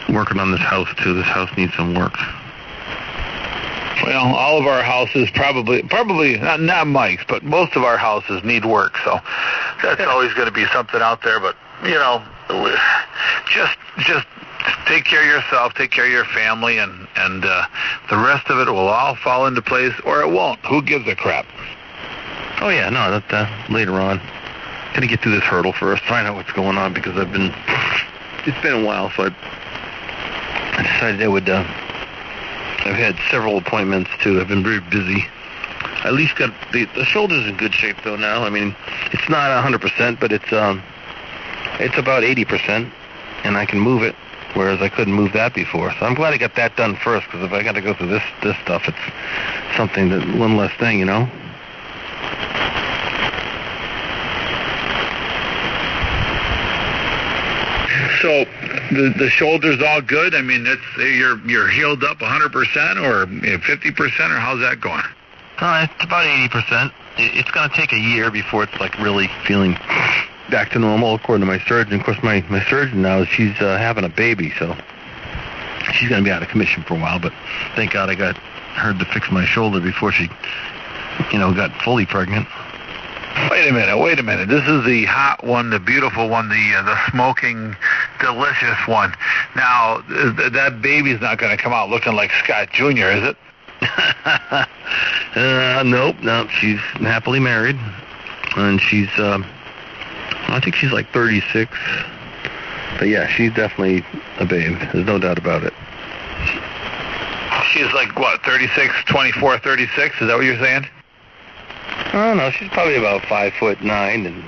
Speaker 5: working on this house too. This house needs some work.
Speaker 3: Well, all of our houses probably not Mike's, but most of our houses need work. So that's always going to be something out there. But just take care of yourself, take care of your family, and the rest of it will all fall into place, or it won't. Who gives a crap?
Speaker 5: Oh yeah, no, that later on. Gonna get through this hurdle first, find out what's going on, because it's been a while, so I decided I I've had several appointments, too. I've been very busy. I at least got the shoulder's in good shape, though, now. I mean, it's not 100%, but it's about 80%, and I can move it, whereas I couldn't move that before. So I'm glad I got that done first, because if I got to go through this stuff, it's something that one less thing, you know?
Speaker 3: So the shoulder's all good? I mean, you're healed up 100% or 50%, or how's that going?
Speaker 5: It's about 80%. It's going to take a year before it's like really feeling back to normal, according to my surgeon. Of course, my surgeon now, she's having a baby, so she's going to be out of commission for a while, but thank God I got her to fix my shoulder before she, got fully pregnant.
Speaker 3: Wait a minute. This is the hot one, the beautiful one, the smoking, delicious one. Now, that baby's not going to come out looking like Scott Jr., is it?
Speaker 5: Nope. She's happily married, and she's, I think she's like 36. But yeah, she's definitely a babe. There's no doubt about it.
Speaker 3: She's like, what, 36, 24, 36? Is that what you're saying?
Speaker 5: Oh, no, she's probably about 5'9", and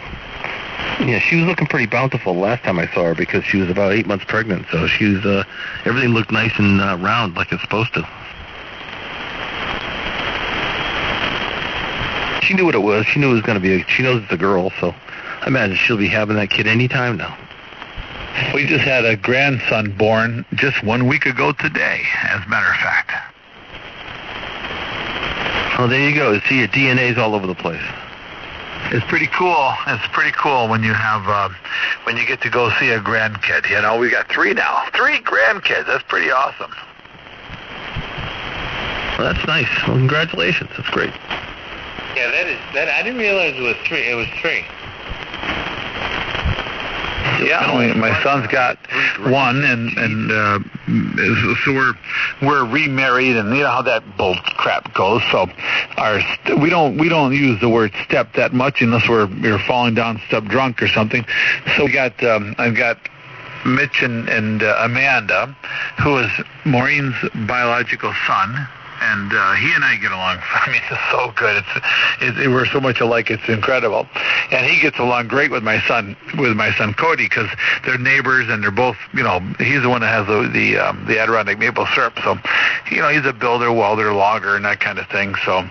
Speaker 5: yeah, she was looking pretty bountiful last time I saw her because she was about 8 months pregnant, so she was, everything looked nice and round like it's supposed to. She knew what it was. She knew it was going to be, she knows it's a girl, so I imagine she'll be having that kid any time now.
Speaker 3: We just had a grandson born just 1 week ago today, as a matter of fact.
Speaker 5: Oh, there you go. See, your DNA's all over the place.
Speaker 3: It's pretty cool. It's pretty cool when you have, when you get to go see a grandkid. We got 3 now. 3 grandkids. That's pretty awesome.
Speaker 5: Well, that's nice. Well, congratulations. That's great.
Speaker 1: Yeah, that. I didn't realize it was 3. It was 3.
Speaker 3: Yeah, my son's got 1, and so we're remarried, and you know how that bull crap goes. So we don't use the word step that much unless we're falling down step drunk or something. So I've got Mitch and Amanda, who is Maureen's biological son. And he and I get along. I mean, it's so good. We're so much alike. It's incredible. And he gets along great with my son Cody, because they're neighbors, and they're both. He's the one that has the Adirondack maple syrup. So, he's a builder, welder, logger, and that kind of thing. So,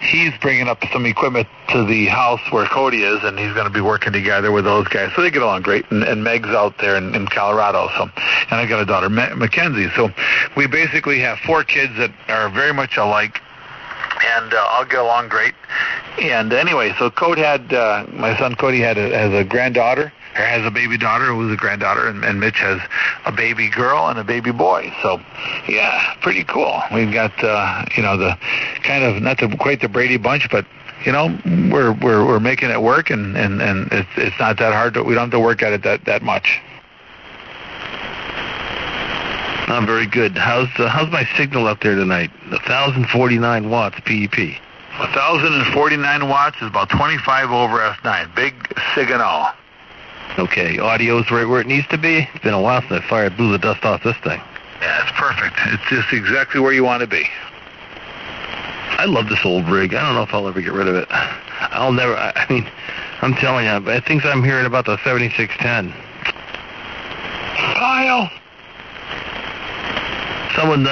Speaker 3: he's bringing up some equipment to the house where Cody is, and he's going to be working together with those guys. So they get along great. And Meg's out there in Colorado. So, and I got a daughter, Mackenzie. So we basically have 4 kids that are very much alike, and I'll get along great. And anyway, so my son Cody has a granddaughter, or has a baby daughter who's a granddaughter, and Mitch has a baby girl and a baby boy. So, yeah, pretty cool. We've got the kind of not quite the Brady Bunch, but we're making it work, and it's not that hard. We don't have to work at it that much.
Speaker 5: Very good. How's my signal up there tonight? 1,049 watts PEP.
Speaker 3: 1,049 watts is about 25 over S9. Big signal.
Speaker 5: Okay, audio's right where it needs to be. It's been a while since I blew the dust off this thing.
Speaker 3: Yeah, it's perfect. It's just exactly where you want to be.
Speaker 5: I love this old rig. I don't know if I'll ever get rid of it. I'm telling you, things I'm hearing about the 7610.
Speaker 3: Kyle.
Speaker 5: Someone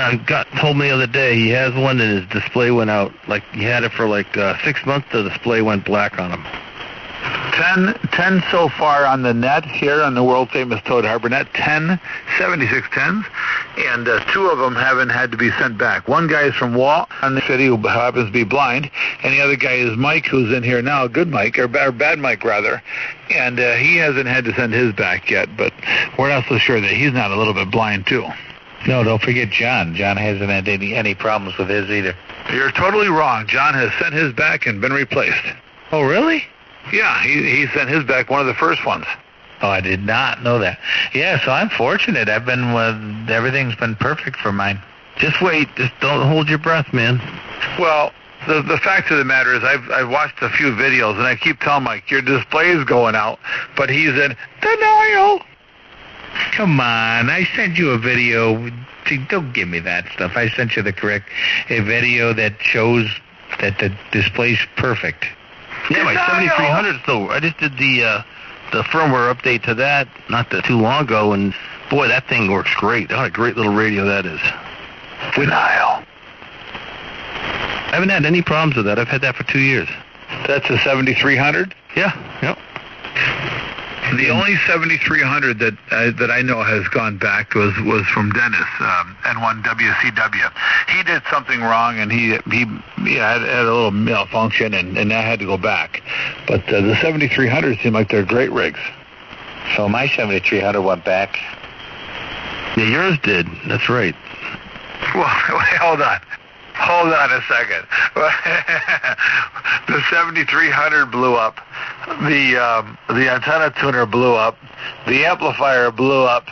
Speaker 5: told me the other day he has one and his display went out. Like, he had it for 6 months, the display went black on him.
Speaker 3: 10 so far on the net here on the world-famous Toad Harbor net, 10 7610s, and 2 of them haven't had to be sent back. One guy is from Walt in the city who happens to be blind, and the other guy is Mike, who's in here now, good Mike, or bad Mike, rather, and he hasn't had to send his back yet, but we're not so sure that he's not a little bit blind, too.
Speaker 1: No, don't forget John. John hasn't had any problems with his either.
Speaker 3: You're totally wrong. John has sent his back and been replaced.
Speaker 1: Oh, really?
Speaker 3: Yeah, he sent his back, one of the first ones.
Speaker 1: Oh, I did not know that. Yeah, so I'm fortunate. Everything's been perfect for mine.
Speaker 5: Just wait. Just don't hold your breath, man.
Speaker 3: Well, the fact of the matter is I've watched a few videos, and I keep telling Mike, your display's going out, but he's in denial.
Speaker 1: Come on, I sent you a video don't give me that stuff. I sent you the correct video that shows that the display's perfect.
Speaker 5: Yeah, my 7300 though. I just did the firmware update to that not too long ago, and boy, that thing works great. What a great little radio that is.
Speaker 3: Denial.
Speaker 5: I haven't had any problems with that. I've had that for 2 years.
Speaker 3: That's a 7300?
Speaker 5: Yeah, yep.
Speaker 3: The only 7300 that I know has gone back was from Dennis, N1 WCW. He did something wrong, and he had a little malfunction, and that had to go back. But the 7300 seem like they're great rigs.
Speaker 1: So my 7300 went back.
Speaker 5: Yeah, yours did. That's right.
Speaker 3: Well, wait, hold on. Hold on a second. The 7300 blew up. The antenna tuner blew up. The amplifier blew up.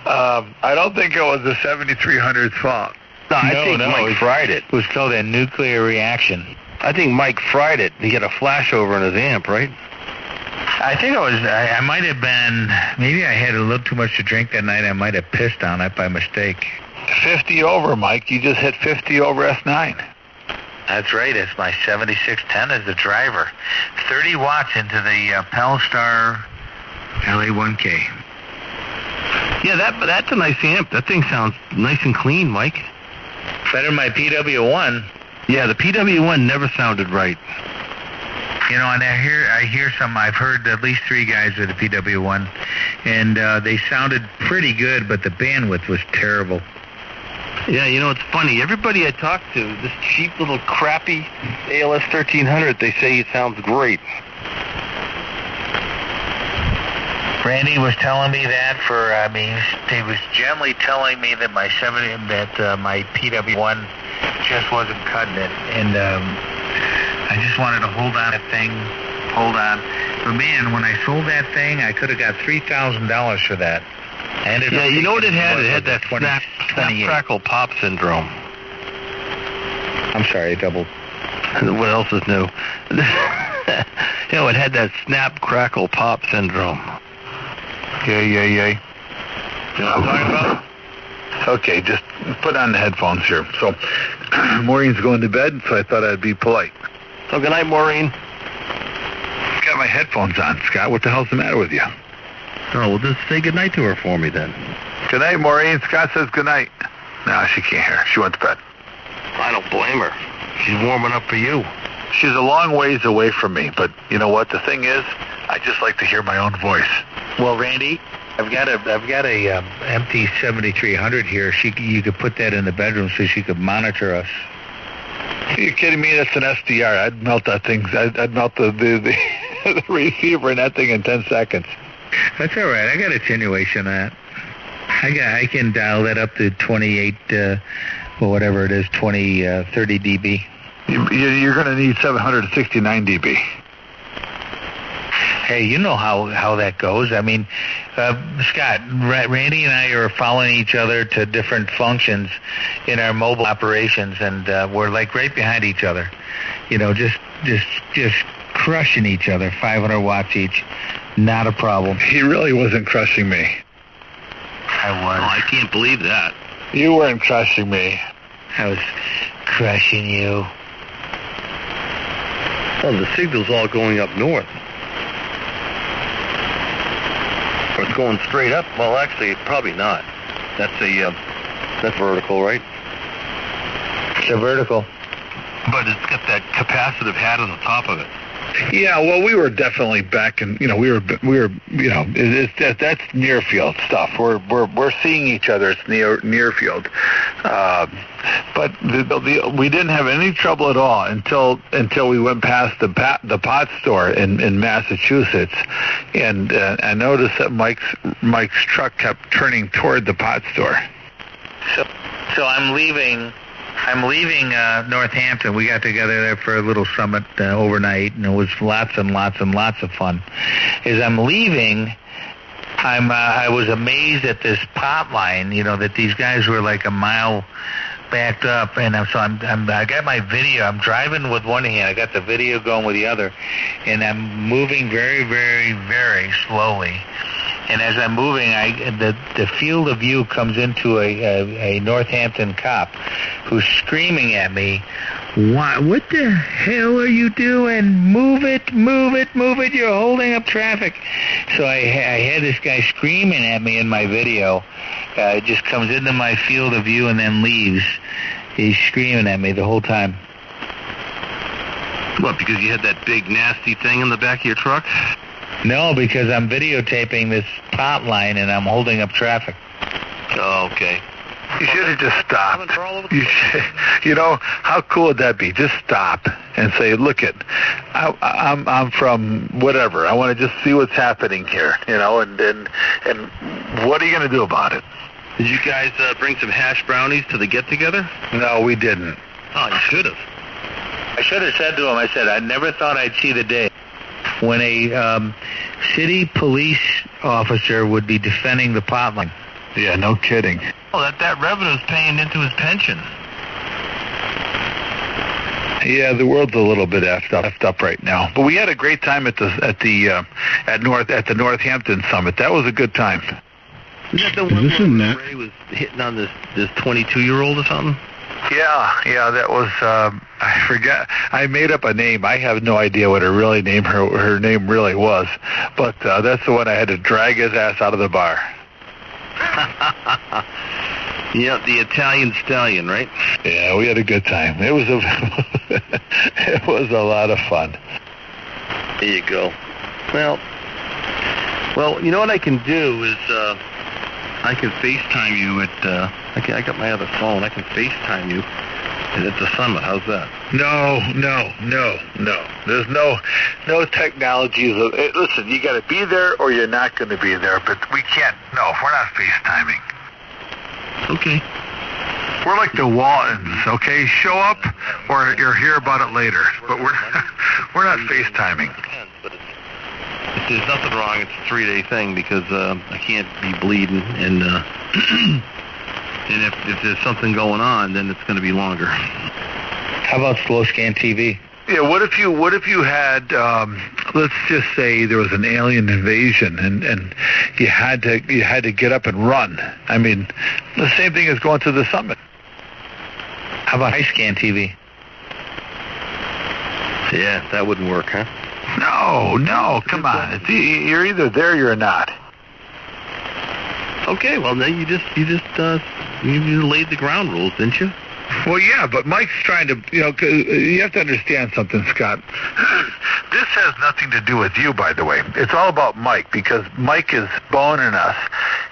Speaker 3: I don't think it was the 7300's fault.
Speaker 5: No, I think Mike fried it.
Speaker 1: It was called a nuclear reaction.
Speaker 5: I think Mike fried it. He got a flashover in his amp, right?
Speaker 1: I think I might have been, maybe I had a little too much to drink that night. I might have pissed on it by mistake.
Speaker 3: 50 over, Mike. You just hit 50 over S9.
Speaker 1: That's right. It's my 7610 as the driver. 30 watts into the Pelstar LA1K.
Speaker 5: Yeah, that's a nice amp. That thing sounds nice and clean, Mike.
Speaker 1: Better than my PW1.
Speaker 5: Yeah, the PW1 never sounded right.
Speaker 1: You know, and I've heard at least 3 guys with the PW1, and they sounded pretty good, but the bandwidth was terrible.
Speaker 5: Yeah, you know, it's funny. Everybody I talk to, this cheap little crappy ALS 1300, they say it sounds great.
Speaker 1: Randy was telling me that he was gently telling me that my PW1 just wasn't cutting it, and I just wanted to hold on to that thing. Hold on. But man, when I sold that thing, I could have got $3,000 for that.
Speaker 5: Yeah, you know what it had? It had that snap, crackle, pop syndrome.
Speaker 1: I'm sorry, double.
Speaker 5: What else is new? You know, it had that snap, crackle, pop syndrome.
Speaker 3: Yay. You know what I'm talking about? Okay, just put on the headphones here. So, Maureen's going to bed, so I thought I'd be polite.
Speaker 5: So, good night, Maureen.
Speaker 3: Got my headphones on, Scott. What the hell's the matter with you?
Speaker 5: Oh, well, just say good night to her for me, then.
Speaker 3: Good night, Maureen. Scott says good night. No, she can't hear. She went to bed.
Speaker 5: I don't blame her. She's warming up for you.
Speaker 3: She's a long ways away from me, but you know what? The thing is, I just like to hear my own voice.
Speaker 1: Well, Randy, I've got a empty 7300 here. You could put that in the bedroom so she could monitor us.
Speaker 3: Are you kidding me? That's an SDR. I'd melt that thing. I'd melt the the receiver in that thing in 10 seconds.
Speaker 1: That's all right. I got attenuation on that. I can dial that up to 28, or whatever it is, 30 dB.
Speaker 3: You're going to need 769 dB.
Speaker 1: Hey, you know how that goes. I mean, Scott, Randy and I are following each other to different functions in our mobile operations, and we're like right behind each other. You know, just crushing each other, 500 watts each. Not a problem.
Speaker 3: He really wasn't crushing me.
Speaker 1: I was.
Speaker 5: Oh, I can't believe that.
Speaker 3: You weren't crushing me.
Speaker 1: I was crushing you.
Speaker 5: Well, the signal's all going up north. Or it's going straight up. Well, actually, probably not. That's vertical, right?
Speaker 1: It's a vertical.
Speaker 5: But it's got that capacitive hat on the top of it.
Speaker 3: Yeah, well, we were definitely back in, we were, that's near field stuff. We're seeing each other. It's near field. But we didn't have any trouble at all until we went past the pot store in Massachusetts, and I noticed that Mike's truck kept turning toward the pot store.
Speaker 1: So I'm leaving Northampton. We got together there for a little summit overnight, and it was lots and lots and lots of fun. As I'm leaving, I was amazed at this pot line. That these guys were like a mile backed up, and I got my video. I'm driving with one hand. I got the video going with the other, and I'm moving very, very, very slowly. and as I'm moving, the field of view comes into a Northampton cop who's screaming at me, what the hell are you doing? Move it, move it, move it. You're holding up traffic. So I had this guy screaming at me in my video. It just comes into my field of view and then leaves. He's screaming at me the whole time.
Speaker 5: What, because you had that big nasty thing in the back of your truck?
Speaker 1: No, because I'm videotaping this pot line and I'm holding up traffic.
Speaker 5: Oh, okay.
Speaker 3: You should have just stopped. You know, how cool would that be? Just stop and say, look I'm from whatever. I want to just see what's happening here, you know, and what are you going to do about it?
Speaker 5: Did you guys bring some hash brownies to the get-together?
Speaker 3: No, we didn't.
Speaker 5: Oh, you should have.
Speaker 1: I should have said to him, I never thought I'd see the day when a city police officer would be defending the pot line.
Speaker 3: Yeah, no kidding.
Speaker 5: Oh, that revenue's paying into his pension.
Speaker 3: Yeah, the world's a little bit effed up right now. But we had a great time at the Northampton Summit. That was a good time.
Speaker 5: Isn't that the one where Ray was hitting on this 22-year-old or something?
Speaker 3: Yeah, that was, I forget. I made up a name. I have no idea what her name really was. But that's the one I had to drag his ass out of the bar.
Speaker 5: Yeah, the Italian stallion, right?
Speaker 3: Yeah, we had a good time. It was it was a lot of fun.
Speaker 5: There you go. Well, you know what I can do is I can FaceTime you at. I got my other phone. I can FaceTime you at the summit. How's that?
Speaker 3: No. There's no technology. Listen, you got to be there or you're not going to be there. But we can't. No, we're not FaceTiming.
Speaker 5: Okay.
Speaker 3: We're like the Waltons. Okay, show up or you'll hear about it later. But we're not FaceTiming.
Speaker 5: But if there's nothing wrong, it's a 3-day thing because I can't be bleeding and. And if there's something going on, then it's going to be longer.
Speaker 1: How about slow scan TV?
Speaker 3: Yeah, what if you had, let's just say there was an alien invasion and you had to get up and run. I mean, the same thing as going to the summit.
Speaker 1: How about high scan TV?
Speaker 5: Yeah, that wouldn't work, huh?
Speaker 3: No, come on. You're either there or you're not.
Speaker 5: Okay, well then you just laid the ground rules, didn't you?
Speaker 3: Well, yeah, but Mike's trying to, you have to understand something, Scott. This has nothing to do with you, by the way. It's all about Mike, because Mike is boning us.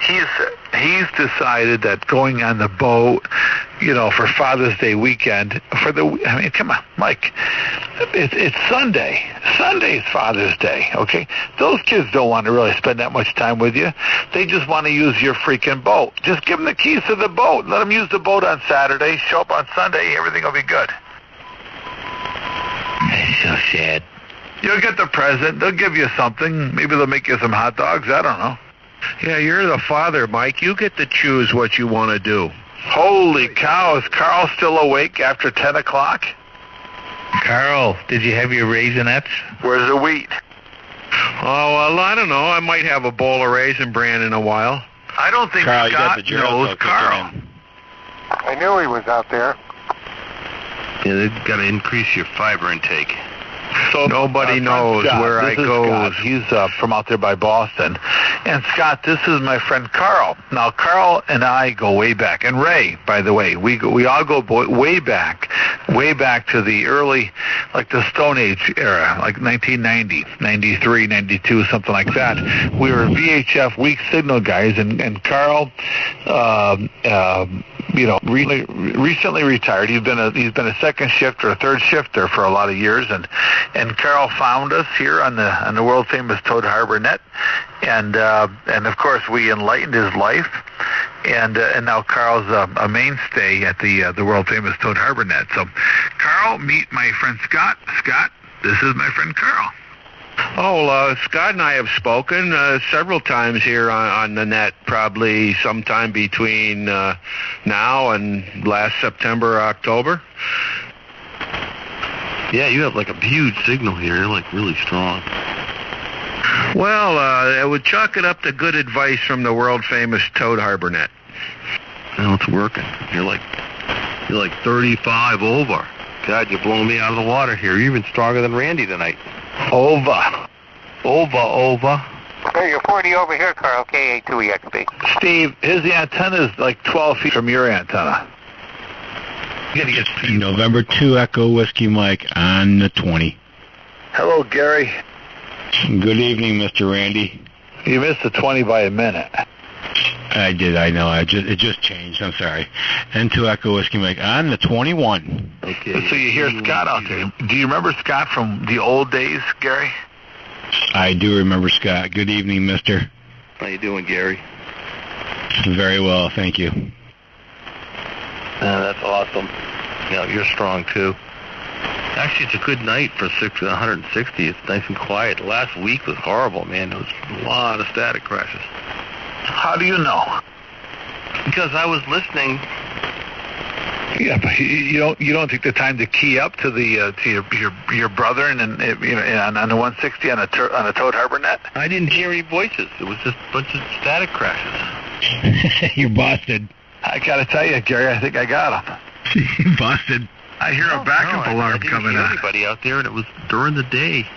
Speaker 3: He's decided that going on the boat, for Father's Day weekend, come on, Mike. It's Sunday. Sunday's Father's Day, okay? Those kids don't want to really spend that much time with you. They just want to use your freaking boat. Just give them the keys to the boat. Let them use the boat on Saturday. Show up on Sunday. Everything will be good.
Speaker 1: It's so sad.
Speaker 3: You'll get the present. They'll give you something. Maybe they'll make you some hot dogs. I don't know.
Speaker 2: Yeah, you're the father, Mike. You get to choose what you want to do.
Speaker 3: Holy cow. Is Carl still awake after 10 o'clock?
Speaker 1: Carl, did you have your Raisinets?
Speaker 3: Where's the wheat?
Speaker 2: Oh, well, I don't know. I might have a bowl of Raisin Bran in a while.
Speaker 3: I don't think
Speaker 7: Carl,
Speaker 3: Scott knows Carl.
Speaker 6: I knew he was out there.
Speaker 5: Yeah, they've got to increase your fiber intake.
Speaker 3: So
Speaker 2: Nobody knows
Speaker 3: Scott,
Speaker 2: where I go.
Speaker 3: Scott. He's from out there by Boston. And Scott, this is my friend Carl. Now, Carl and I go way back. And Ray, by the way, we all go way back to the early, like the Stone Age era, like 1990, 93, 92, something like that. We were VHF weak signal guys, and Carl, recently retired. He's been a second shifter, a third shifter for a lot of years, and Carl found us here on the world famous Toad Harbor Net, and of course we enlightened his life, and now Carl's a mainstay at the world famous Toad Harbor Net. So, Carl, meet my friend Scott. Scott, this is my friend Carl.
Speaker 2: Oh, Scott and I have spoken several times here on the net, probably sometime between now and last September or October.
Speaker 5: Yeah, you have like a huge signal here. You're like really strong.
Speaker 7: Well, I would chalk it up to good advice from the world-famous Toad Harbornet.
Speaker 5: Well, it's working. You're like 35 over. God, you're blowing me out of the water here. You're even stronger than Randy tonight.
Speaker 2: Over.
Speaker 6: Hey, you're 40 over here, Carl, KA2EXP.
Speaker 3: Steve, his antenna is like 12 feet from your antenna.
Speaker 5: You gotta get
Speaker 8: November 2 Echo Whiskey Mike on the 20.
Speaker 3: Hello, Gary.
Speaker 8: Good evening, Mr. Randy.
Speaker 3: You missed the 20 by a minute.
Speaker 8: I did, I know. It just changed. I'm sorry. N2 Echo Whiskey Mike on the 21.
Speaker 5: Okay.
Speaker 3: So you hear Scott out there. Do you remember Scott from the old days, Gary?
Speaker 8: I do remember Scott. Good evening, mister.
Speaker 5: How you doing, Gary?
Speaker 8: Very well, thank you.
Speaker 5: That's awesome. Yeah, you're strong, too. Actually, it's a good night for 160. It's nice and quiet. Last week was horrible, man. There was a lot of static crashes.
Speaker 3: How do you know?
Speaker 5: Because I was listening.
Speaker 3: Yeah, but you don't take the time to key up to the to your brother and on the 160 on a Toad Harbornet.
Speaker 5: I didn't hear any voices. It was just a bunch of static crashes.
Speaker 8: You're busted.
Speaker 3: I gotta tell you, Gary, I think I got him.
Speaker 8: Busted.
Speaker 3: I hear a backup alarm coming
Speaker 5: on. I didn't hear
Speaker 3: on.
Speaker 5: anybody out there, and it was during the day.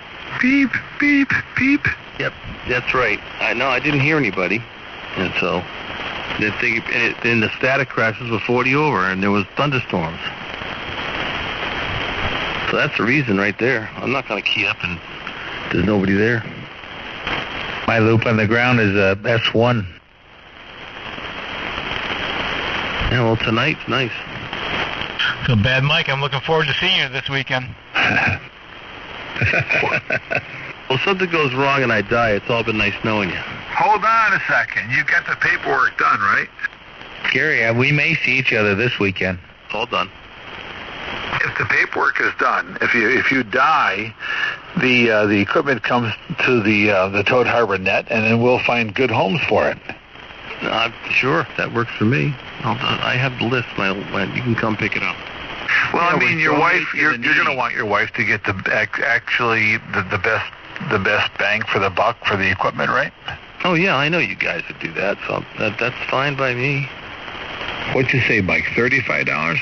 Speaker 3: Beep, beep, beep.
Speaker 5: Yep, that's right. I didn't hear anybody, and so then the static crashes were 40 over, and there was thunderstorms. So that's the reason right there. I'm not going to key up, and there's nobody there.
Speaker 1: My loop on the ground is S1.
Speaker 5: Yeah, well, tonight's nice.
Speaker 8: So, Bad Mike, I'm looking forward to seeing you this weekend.
Speaker 5: Well, if something goes wrong and I die, it's all been nice knowing you.
Speaker 3: Hold on a second. You got the paperwork done, right?
Speaker 1: Gary, we may see each other this weekend.
Speaker 5: It's all done.
Speaker 3: If the paperwork is done, if you die, the equipment comes to the Toad Harbornet, and then we'll find good homes for it.
Speaker 5: Sure, that works for me. I have the list. You can come pick it up.
Speaker 3: Well, I mean, your wife. You're going to want your wife to get the best bang for the buck for the equipment, right?
Speaker 5: Oh yeah, I know you guys would do that, so that's fine by me.
Speaker 3: What'd you say, Mike? $35?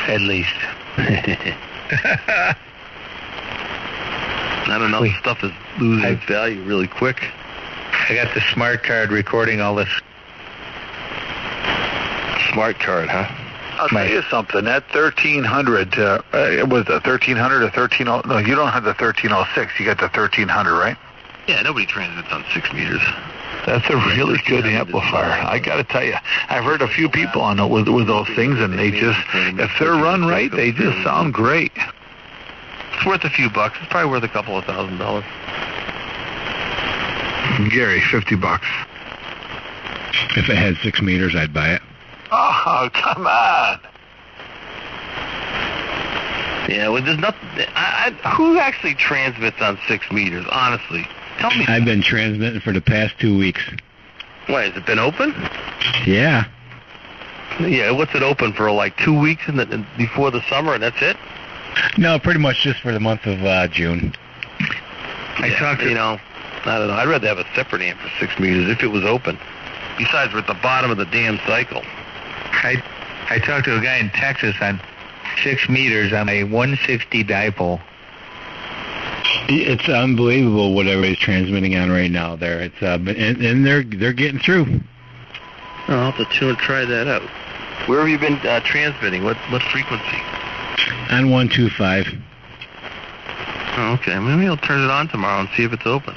Speaker 1: At least.
Speaker 5: I don't know. Stuff is losing its value really quick.
Speaker 1: I got the smart card recording all this.
Speaker 5: Smart card, huh?
Speaker 3: I'll tell you something. That 1300, was it 1300 or 13? No, you don't have the 1306. You got the 1300, right?
Speaker 5: Yeah, nobody transmits on 6 meters.
Speaker 3: That's a really good amplifier. I got to tell you, I've heard a few people on it with those things, and they just, if they're run right, they just sound great.
Speaker 5: It's worth a few bucks. It's probably worth a couple of $1,000.
Speaker 3: Gary, $50.
Speaker 8: If it had 6 meters, I'd buy it.
Speaker 3: Oh, come on.
Speaker 5: Yeah, well, there's nothing. Who actually transmits on 6 meters, honestly? Tell me.
Speaker 8: I've been transmitting for the past 2 weeks.
Speaker 5: Why, has it been open?
Speaker 8: Yeah.
Speaker 5: Yeah, what's it open for, like 2 weeks before the summer, and that's it?
Speaker 8: No, pretty much just for the month of June.
Speaker 5: I don't know. I'd rather have a separate amp for 6 meters if it was open. Besides, we're at the bottom of the damn cycle.
Speaker 1: I talked to a guy in Texas on 6 meters on a 160 dipole.
Speaker 8: It's unbelievable what everybody's transmitting on right now. There, it's and they're getting through.
Speaker 5: I'll have to try that out. Where have you been transmitting? What frequency?
Speaker 8: On 125.
Speaker 5: Oh, okay. Maybe I'll turn it on tomorrow and see if it's open.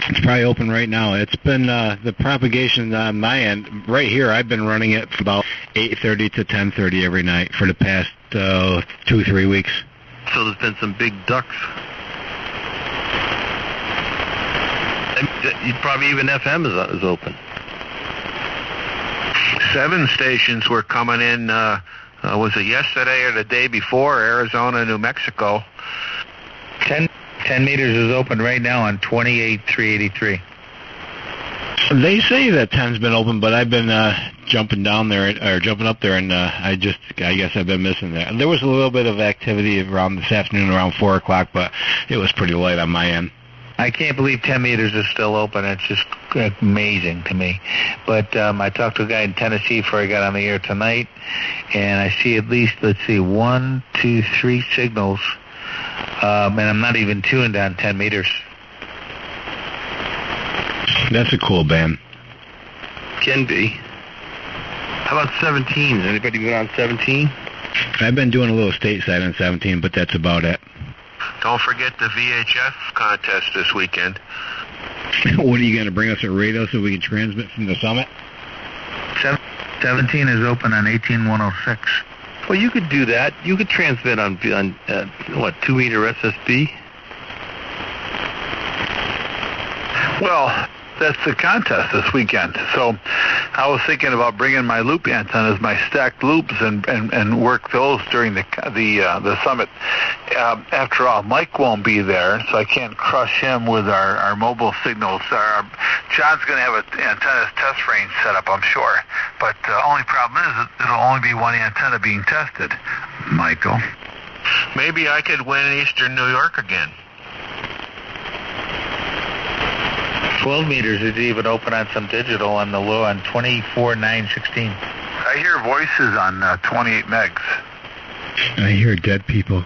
Speaker 8: It's probably open right now. It's been the propagation on my end right here. I've been running it from about 8:30 to 10:30 every night for the past 2-3 weeks.
Speaker 5: So there's been some big ducks. Probably even FM is open.
Speaker 3: 7 stations were coming in. Was it yesterday or the day before? Arizona, New Mexico.
Speaker 1: 10 meters is open right now on 28,383.
Speaker 8: They say that 10's been open, but I've been jumping up there, and I guess I've been missing that. There was a little bit of activity around this afternoon around 4 o'clock, but it was pretty light on my end.
Speaker 1: I can't believe 10 meters is still open. It's just amazing to me. But I talked to a guy in Tennessee before I got on the air tonight, and I see at least, 1, 2, 3 signals, and I'm not even tuned on 10 meters.
Speaker 8: That's a cool band.
Speaker 5: Can be. How about 17? Has anybody been on 17?
Speaker 8: I've been doing a little stateside on 17, but that's about it.
Speaker 7: Don't forget the VHF contest this weekend.
Speaker 8: What are you going to bring us a radio so we can transmit from the summit?
Speaker 1: 17 is open on 18106.
Speaker 5: Well, you could do that. You could transmit on 2-meter SSB?
Speaker 3: Well, that's the contest this weekend. So I was thinking about bringing my loop antennas, my stacked loops, and work those during the summit. After all, Mike won't be there, so I can't crush him with our mobile signals. John's going to have an antennas test range set up, I'm sure. But the only problem is it'll only be one antenna being tested, Michael.
Speaker 7: Maybe I could win Eastern New York again.
Speaker 1: 12 meters is even open on some digital on the low on 24,916.
Speaker 3: I hear voices on 28 megs.
Speaker 8: I hear dead people.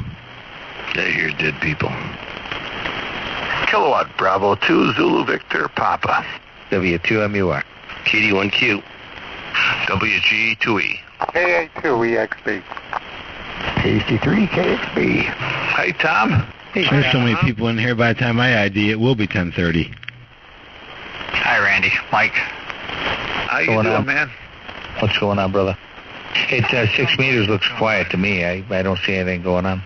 Speaker 5: I hear dead people.
Speaker 3: Kilowatt Bravo 2 Zulu Victor Papa.
Speaker 1: W2MUR.
Speaker 5: KD1Q.
Speaker 7: WG2E.
Speaker 6: KA2EXB.
Speaker 1: KC3KXB.
Speaker 3: Hi, Tom.
Speaker 8: There's so many people in here. By the time I ID, it will be 10:30.
Speaker 1: Hi, Randy. Mike.
Speaker 3: How you doing, man?
Speaker 1: What's going on, brother? It's 6 meters looks quiet to me. I don't see anything going on.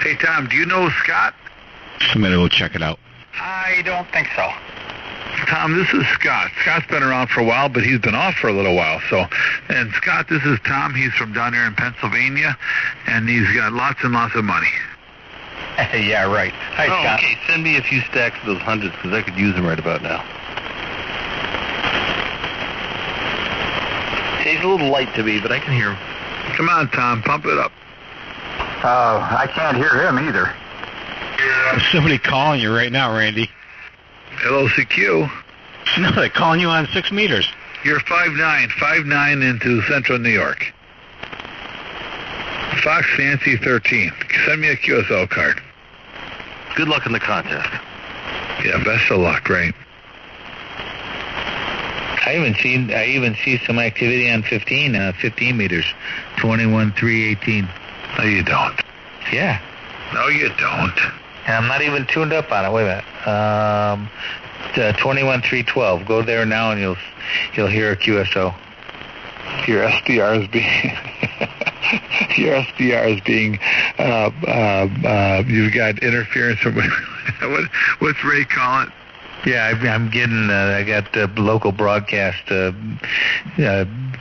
Speaker 3: Hey, Tom, do you know Scott?
Speaker 8: Somebody will check it out.
Speaker 1: I don't think so.
Speaker 3: Tom, this is Scott. Scott's been around for a while, but he's been off for a little while. And Scott, this is Tom. He's from down here in Pennsylvania, and he's got lots and lots of money.
Speaker 1: Yeah, right. Hi, Scott.
Speaker 5: Okay. Send me a few stacks of those hundreds, because I could use them right about now. He's a little light to me, but I can hear him.
Speaker 3: Come on, Tom, pump it up.
Speaker 1: I can't hear him either.
Speaker 8: There's somebody calling you right now, Randy.
Speaker 3: LOCQ.
Speaker 8: No, they're calling you on 6 meters.
Speaker 3: You're 5'9", into Central New York. Fox Fancy 13. Send me a QSL card.
Speaker 5: Good luck in the contest.
Speaker 3: Yeah, best of luck, right?
Speaker 1: I even see some activity on 15 meters, 21,318.
Speaker 3: No, you don't.
Speaker 1: Yeah.
Speaker 3: No, you don't.
Speaker 1: And I'm not even tuned up on it. Wait a minute. 21,312. Go there now, and you'll hear a QSO.
Speaker 3: Your SDR is being you've got interference from what's Ray call it?
Speaker 1: Yeah, I'm getting. I got the local broadcast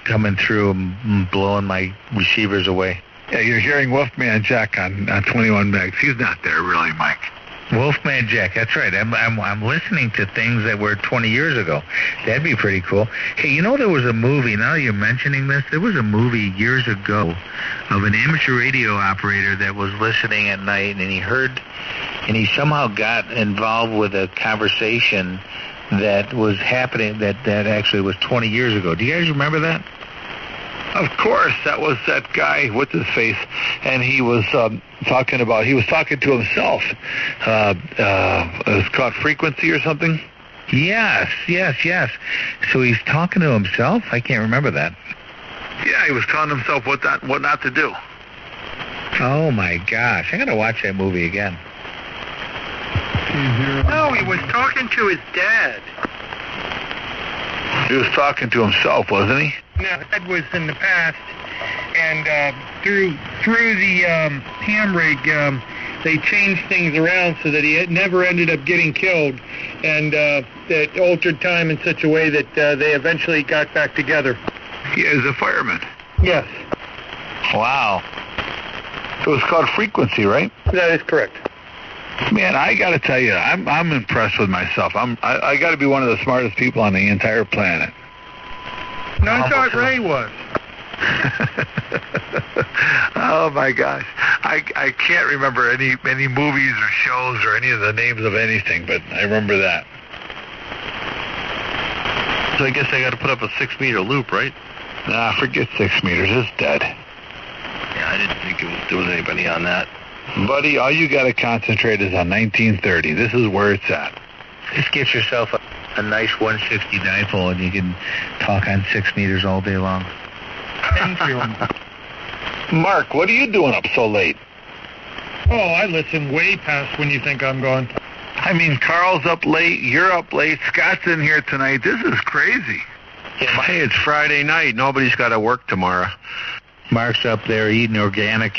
Speaker 1: coming through and blowing my receivers away.
Speaker 3: Yeah, you're hearing Wolfman Jack on 21 megs. He's not there really, Mike.
Speaker 1: Wolfman Jack, that's right. I'm listening to things that were 20 years ago. That'd be pretty cool. Hey, you know there was a movie, now you're mentioning this, there was a movie years ago of an amateur radio operator that was listening at night, and he somehow got involved with a conversation that was happening that actually was 20 years ago. Do you guys remember that?
Speaker 3: Of course, that was that guy, what's his face, and he was talking to himself. It was called Frequency or something?
Speaker 1: Yes. So he's talking to himself? I can't remember that.
Speaker 3: Yeah, he was telling himself what not to do.
Speaker 1: Oh my gosh, I gotta watch that movie again.
Speaker 6: No, he was talking to his dad.
Speaker 3: He was talking to himself, wasn't he?
Speaker 6: No, that was in the past, and through the ham rig, they changed things around so that he never ended up getting killed, and it altered time in such a way that they eventually got back together.
Speaker 3: He is a fireman.
Speaker 6: Yes.
Speaker 1: Wow.
Speaker 3: It was called Frequency, right?
Speaker 6: That is correct.
Speaker 3: Man, I got to tell you, I'm impressed with myself. I got to be one of the smartest people on the entire planet.
Speaker 6: No, I thought Ray was.
Speaker 3: Oh my gosh, I can't remember any movies or shows or any of the names of anything, but I remember that.
Speaker 5: So I guess I got to put up a 6-meter loop, right?
Speaker 3: Nah, forget 6 meters. It's dead.
Speaker 5: Yeah, I didn't think there was anybody on that.
Speaker 3: Buddy, all you got to concentrate is on 1930. This is where it's at.
Speaker 1: Just get yourself a nice 160 dipole, and you can talk on 6 meters all day long.
Speaker 6: Thank you.
Speaker 3: Mark, what are you doing up so late?
Speaker 6: Oh, I listen way past when you think I'm gone.
Speaker 3: I mean, Carl's up late, you're up late, Scott's in here tonight. This is crazy.
Speaker 7: Yeah, hey, it's Friday night. Nobody's got to work tomorrow.
Speaker 1: Mark's up there eating organic.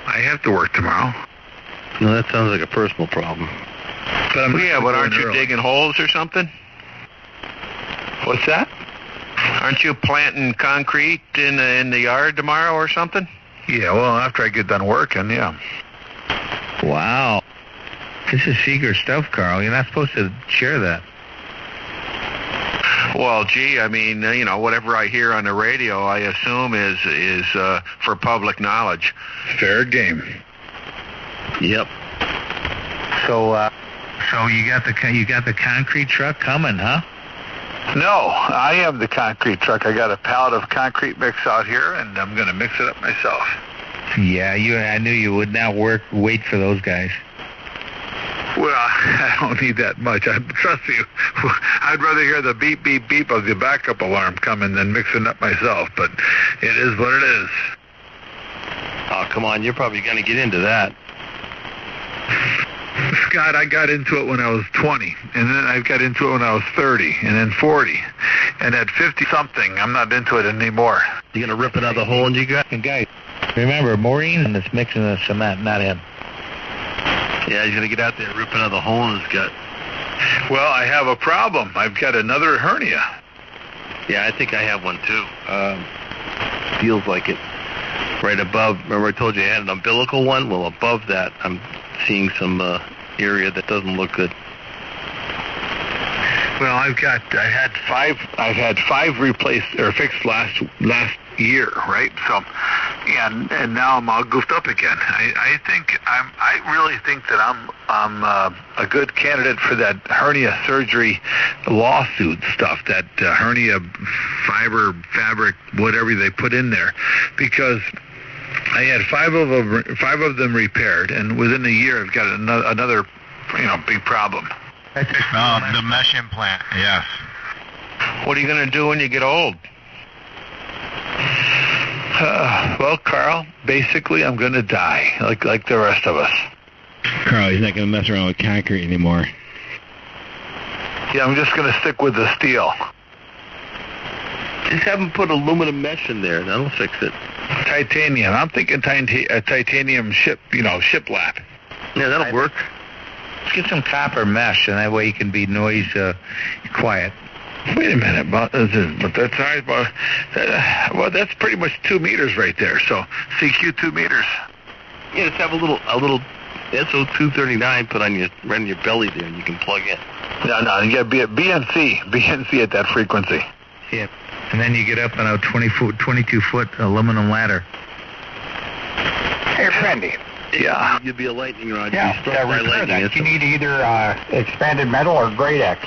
Speaker 3: I have to work tomorrow.
Speaker 5: No, that sounds like a personal problem.
Speaker 3: But
Speaker 7: aren't you digging holes or something?
Speaker 3: What's that?
Speaker 7: Aren't you planting concrete in the yard tomorrow or something?
Speaker 3: Yeah, well, after I get done working, yeah.
Speaker 1: Wow. This is secret stuff, Carl. You're not supposed to share that.
Speaker 7: Well, gee, I mean, whatever I hear on the radio, I assume is for public knowledge.
Speaker 3: Fair game.
Speaker 5: Yep.
Speaker 1: So you got the concrete truck coming, huh?
Speaker 3: No, I have the concrete truck. I got a pallet of concrete mix out here, and I'm going to mix it up myself.
Speaker 1: Yeah, I knew you would not wait for those guys.
Speaker 3: Well, I don't need that much. Trust me, I'd rather hear the beep, beep, beep of the backup alarm coming than mixing up myself, but it is what it is.
Speaker 5: Oh, come on, you're probably going to get into that.
Speaker 3: Scott, I got into it when I was 20, and then I got into it when I was 30, and then 40, and at 50-something, I'm not into it anymore.
Speaker 5: You going to rip another hole in you got?
Speaker 1: And guys, remember, Maureen is mixing the cement, not him.
Speaker 5: Yeah, he's going to get out there and rip another hole in his gut.
Speaker 3: Well, I have a problem. I've got another hernia.
Speaker 5: Yeah, I think I have one too. Feels like it. Right above, remember I told you I had an umbilical one? Well, above that, I'm seeing some area that doesn't look good.
Speaker 3: Well, I've had five replaced or fixed last year, right? So, and now I'm all goofed up again. I really think that I'm a good candidate for that hernia surgery lawsuit stuff, that hernia fiber, fabric, whatever they put in there, because I had five of them repaired, and within a year I've got another big problem.
Speaker 9: The mesh implant, yes.
Speaker 7: What are you going to do when you get old?
Speaker 3: Well, Carl, basically I'm going to die, like the rest of us.
Speaker 8: Carl, he's not going to mess around with concrete anymore.
Speaker 3: Yeah, I'm just going to stick with the steel.
Speaker 5: Just have him put aluminum mesh in there. That'll fix it.
Speaker 3: Titanium. I'm thinking titanium shiplap.
Speaker 5: Yeah, that'll work.
Speaker 1: Let's get some copper mesh, and that way you can be noise quiet.
Speaker 3: Wait a minute, but that's all right. Well, that's pretty much 2 meters right there. So CQ 2 meters.
Speaker 5: Yeah, just have a little SO239 put on your belly there, and you can plug in.
Speaker 3: No, you got to be at BNC at that frequency.
Speaker 1: Yeah, and then you get up on a 22-foot aluminum ladder.
Speaker 9: Hey, Brandy.
Speaker 3: Yeah.
Speaker 5: You'd be a lightning rod.
Speaker 9: Yeah,
Speaker 5: You'd be struck by lightning.
Speaker 9: you need either expanded metal or Great X.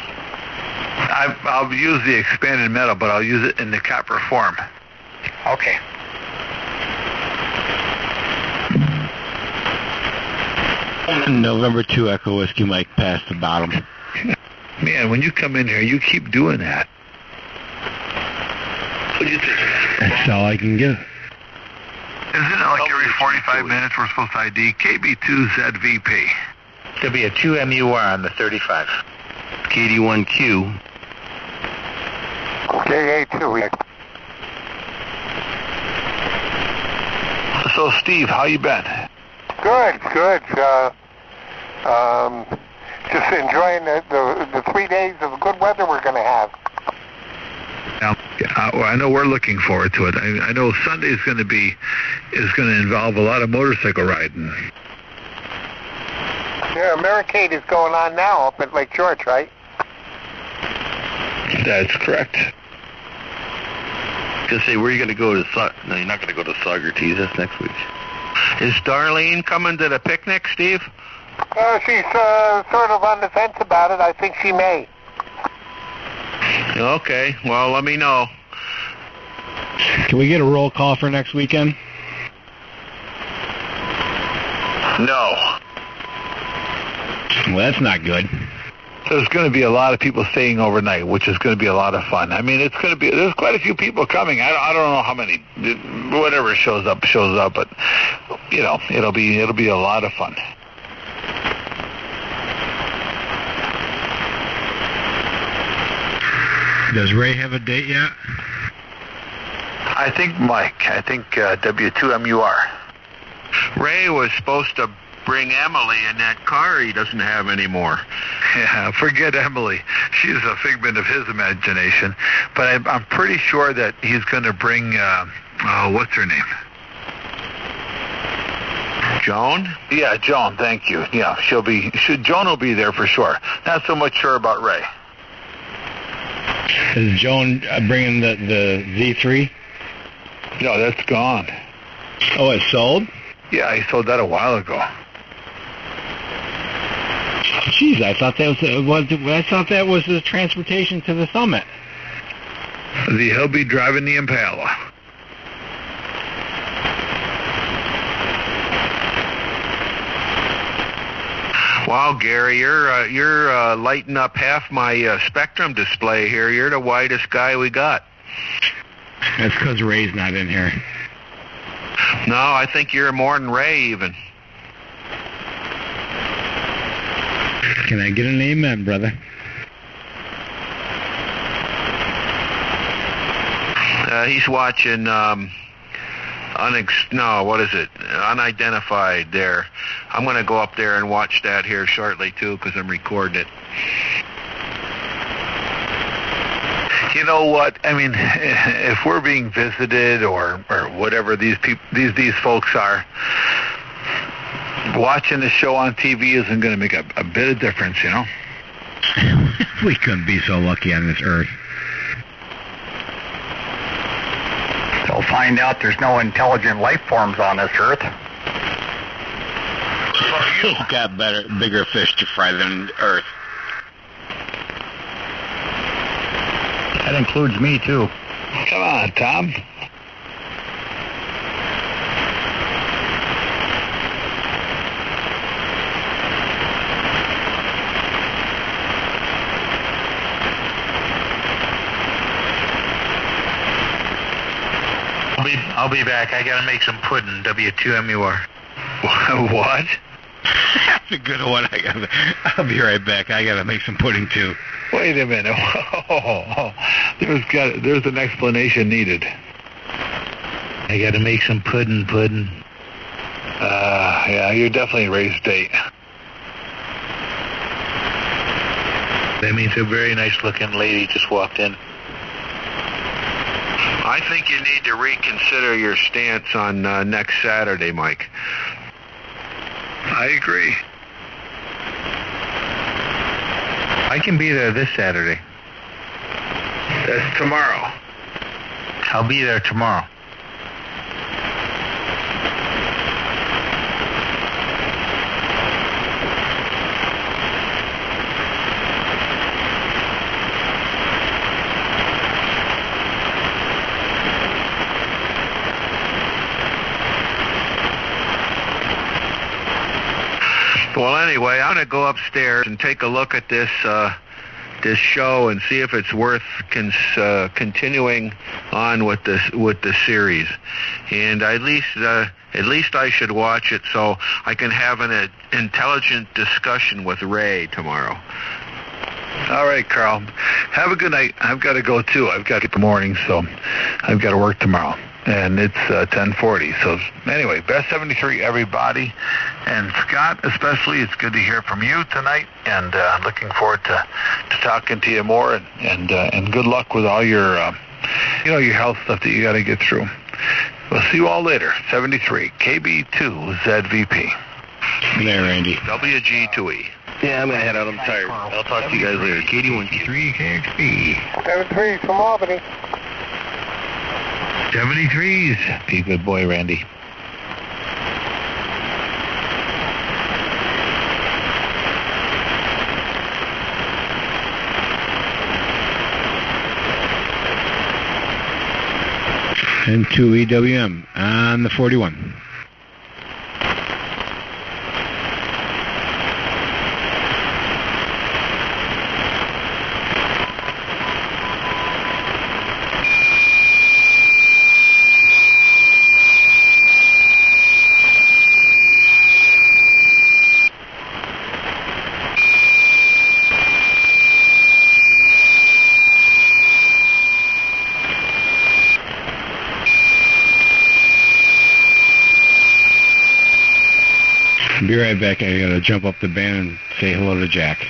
Speaker 3: I'll use the expanded metal, but I'll use it in the copper form.
Speaker 9: Okay.
Speaker 8: November 2 Echo Whiskey Mike past the bottom.
Speaker 3: Man, when you come in here, you keep doing that.
Speaker 5: What do you think?
Speaker 8: That's all I can get.
Speaker 3: Isn't it like every 45 minutes we're supposed to ID KB2ZVP?
Speaker 1: There'll be a 2 MUR on the 35.
Speaker 5: KD1Q.
Speaker 9: KA2.
Speaker 3: So, Steve, how you been?
Speaker 9: Good. Just enjoying the 3 days of good weather we're going to have.
Speaker 3: Now, I know we're looking forward to it. I know Sunday is going to involve a lot of motorcycle riding.
Speaker 9: Yeah, Americade is going on now up at Lake George, right?
Speaker 3: That's correct.
Speaker 5: Gonna say, where are you gonna go to? No, you're not gonna go to Saugerties. That's next week.
Speaker 7: Is Darlene coming to the picnic, Steve?
Speaker 9: She's sort of on the fence about it. I think she may.
Speaker 7: Okay, well, let me know.
Speaker 8: Can we get a roll call for next weekend?
Speaker 3: No.
Speaker 8: Well, that's not good.
Speaker 3: There's going to be a lot of people staying overnight, which is going to be a lot of fun. I mean, there's quite a few people coming. I don't know how many. Whatever shows up, but you know, it'll be a lot of fun.
Speaker 8: Does Ray have a date yet?
Speaker 3: I think Mike. I think W2MUR.
Speaker 7: Ray was supposed to bring Emily in that car he doesn't have anymore.
Speaker 3: Yeah, forget Emily. She's a figment of his imagination. But I'm pretty sure that he's going to bring, what's her name?
Speaker 7: Joan?
Speaker 3: Yeah, Joan, thank you. Yeah, Joan will be there for sure. Not so much sure about Ray.
Speaker 8: Is Joan bringing the Z3?
Speaker 3: No, that's gone.
Speaker 8: Oh, it's sold?
Speaker 3: Yeah, he sold that a while ago.
Speaker 8: Jeez, I thought that was the transportation to the summit.
Speaker 3: He'll be driving the Impala.
Speaker 7: Wow, Gary, you're lighting up half my Spectrum display here. You're the widest guy we got.
Speaker 8: That's because Ray's not in here.
Speaker 7: No, I think you're more than Ray even.
Speaker 8: Can I get an amen, brother?
Speaker 7: He's watching Unidentified there. I'm going to go up there and watch that here shortly, too, because I'm recording it.
Speaker 3: You know what? I mean, if we're being visited or whatever these folks are, watching the show on TV isn't going to make a bit of difference, you know?
Speaker 8: We couldn't be so lucky on this earth.
Speaker 10: They'll find out there's no intelligent life forms on this earth.
Speaker 8: He's got bigger fish to fry than Earth.
Speaker 1: That includes me, too.
Speaker 3: Come on, Tom.
Speaker 1: I'll be back. I got to make some pudding, W2MUR.
Speaker 3: What?
Speaker 8: That's a good one. I'll be right back. I got to make some pudding, too.
Speaker 3: Wait a minute. There's an explanation needed.
Speaker 1: I got to make some pudding.
Speaker 3: Yeah, you're definitely Ray's date.
Speaker 1: That means a very nice-looking lady just walked in.
Speaker 7: I think you need to reconsider your stance on next Saturday, Mike.
Speaker 3: I agree.
Speaker 1: I can be there this Saturday.
Speaker 3: That's tomorrow.
Speaker 1: I'll be there tomorrow.
Speaker 7: Well, anyway, I'm going to go upstairs and take a look at this show and see if it's worth continuing on with the series. And at least I should watch it so I can have an intelligent discussion with Ray tomorrow.
Speaker 3: All right, Carl. Have a good night. I've got to go, too. I've got to get the morning, so I've got to work tomorrow. And it's 10:40. So anyway, Best 73, everybody. And Scott, especially, it's good to hear from you tonight. And looking forward to talking to you more. And good luck with all your, your health stuff that you got to get through. We'll see you all later. 73, KB2ZVP.
Speaker 8: There, Randy.
Speaker 7: WG2E.
Speaker 5: Yeah, I'm going to head out. I'm tired. I'll talk to you guys later. KD13KXP.
Speaker 9: 73 from Albany.
Speaker 1: 73s. Be a good boy, Randy.
Speaker 8: And 2 EWM on the 41. Be right back. I gotta jump up the band and say hello to Jack.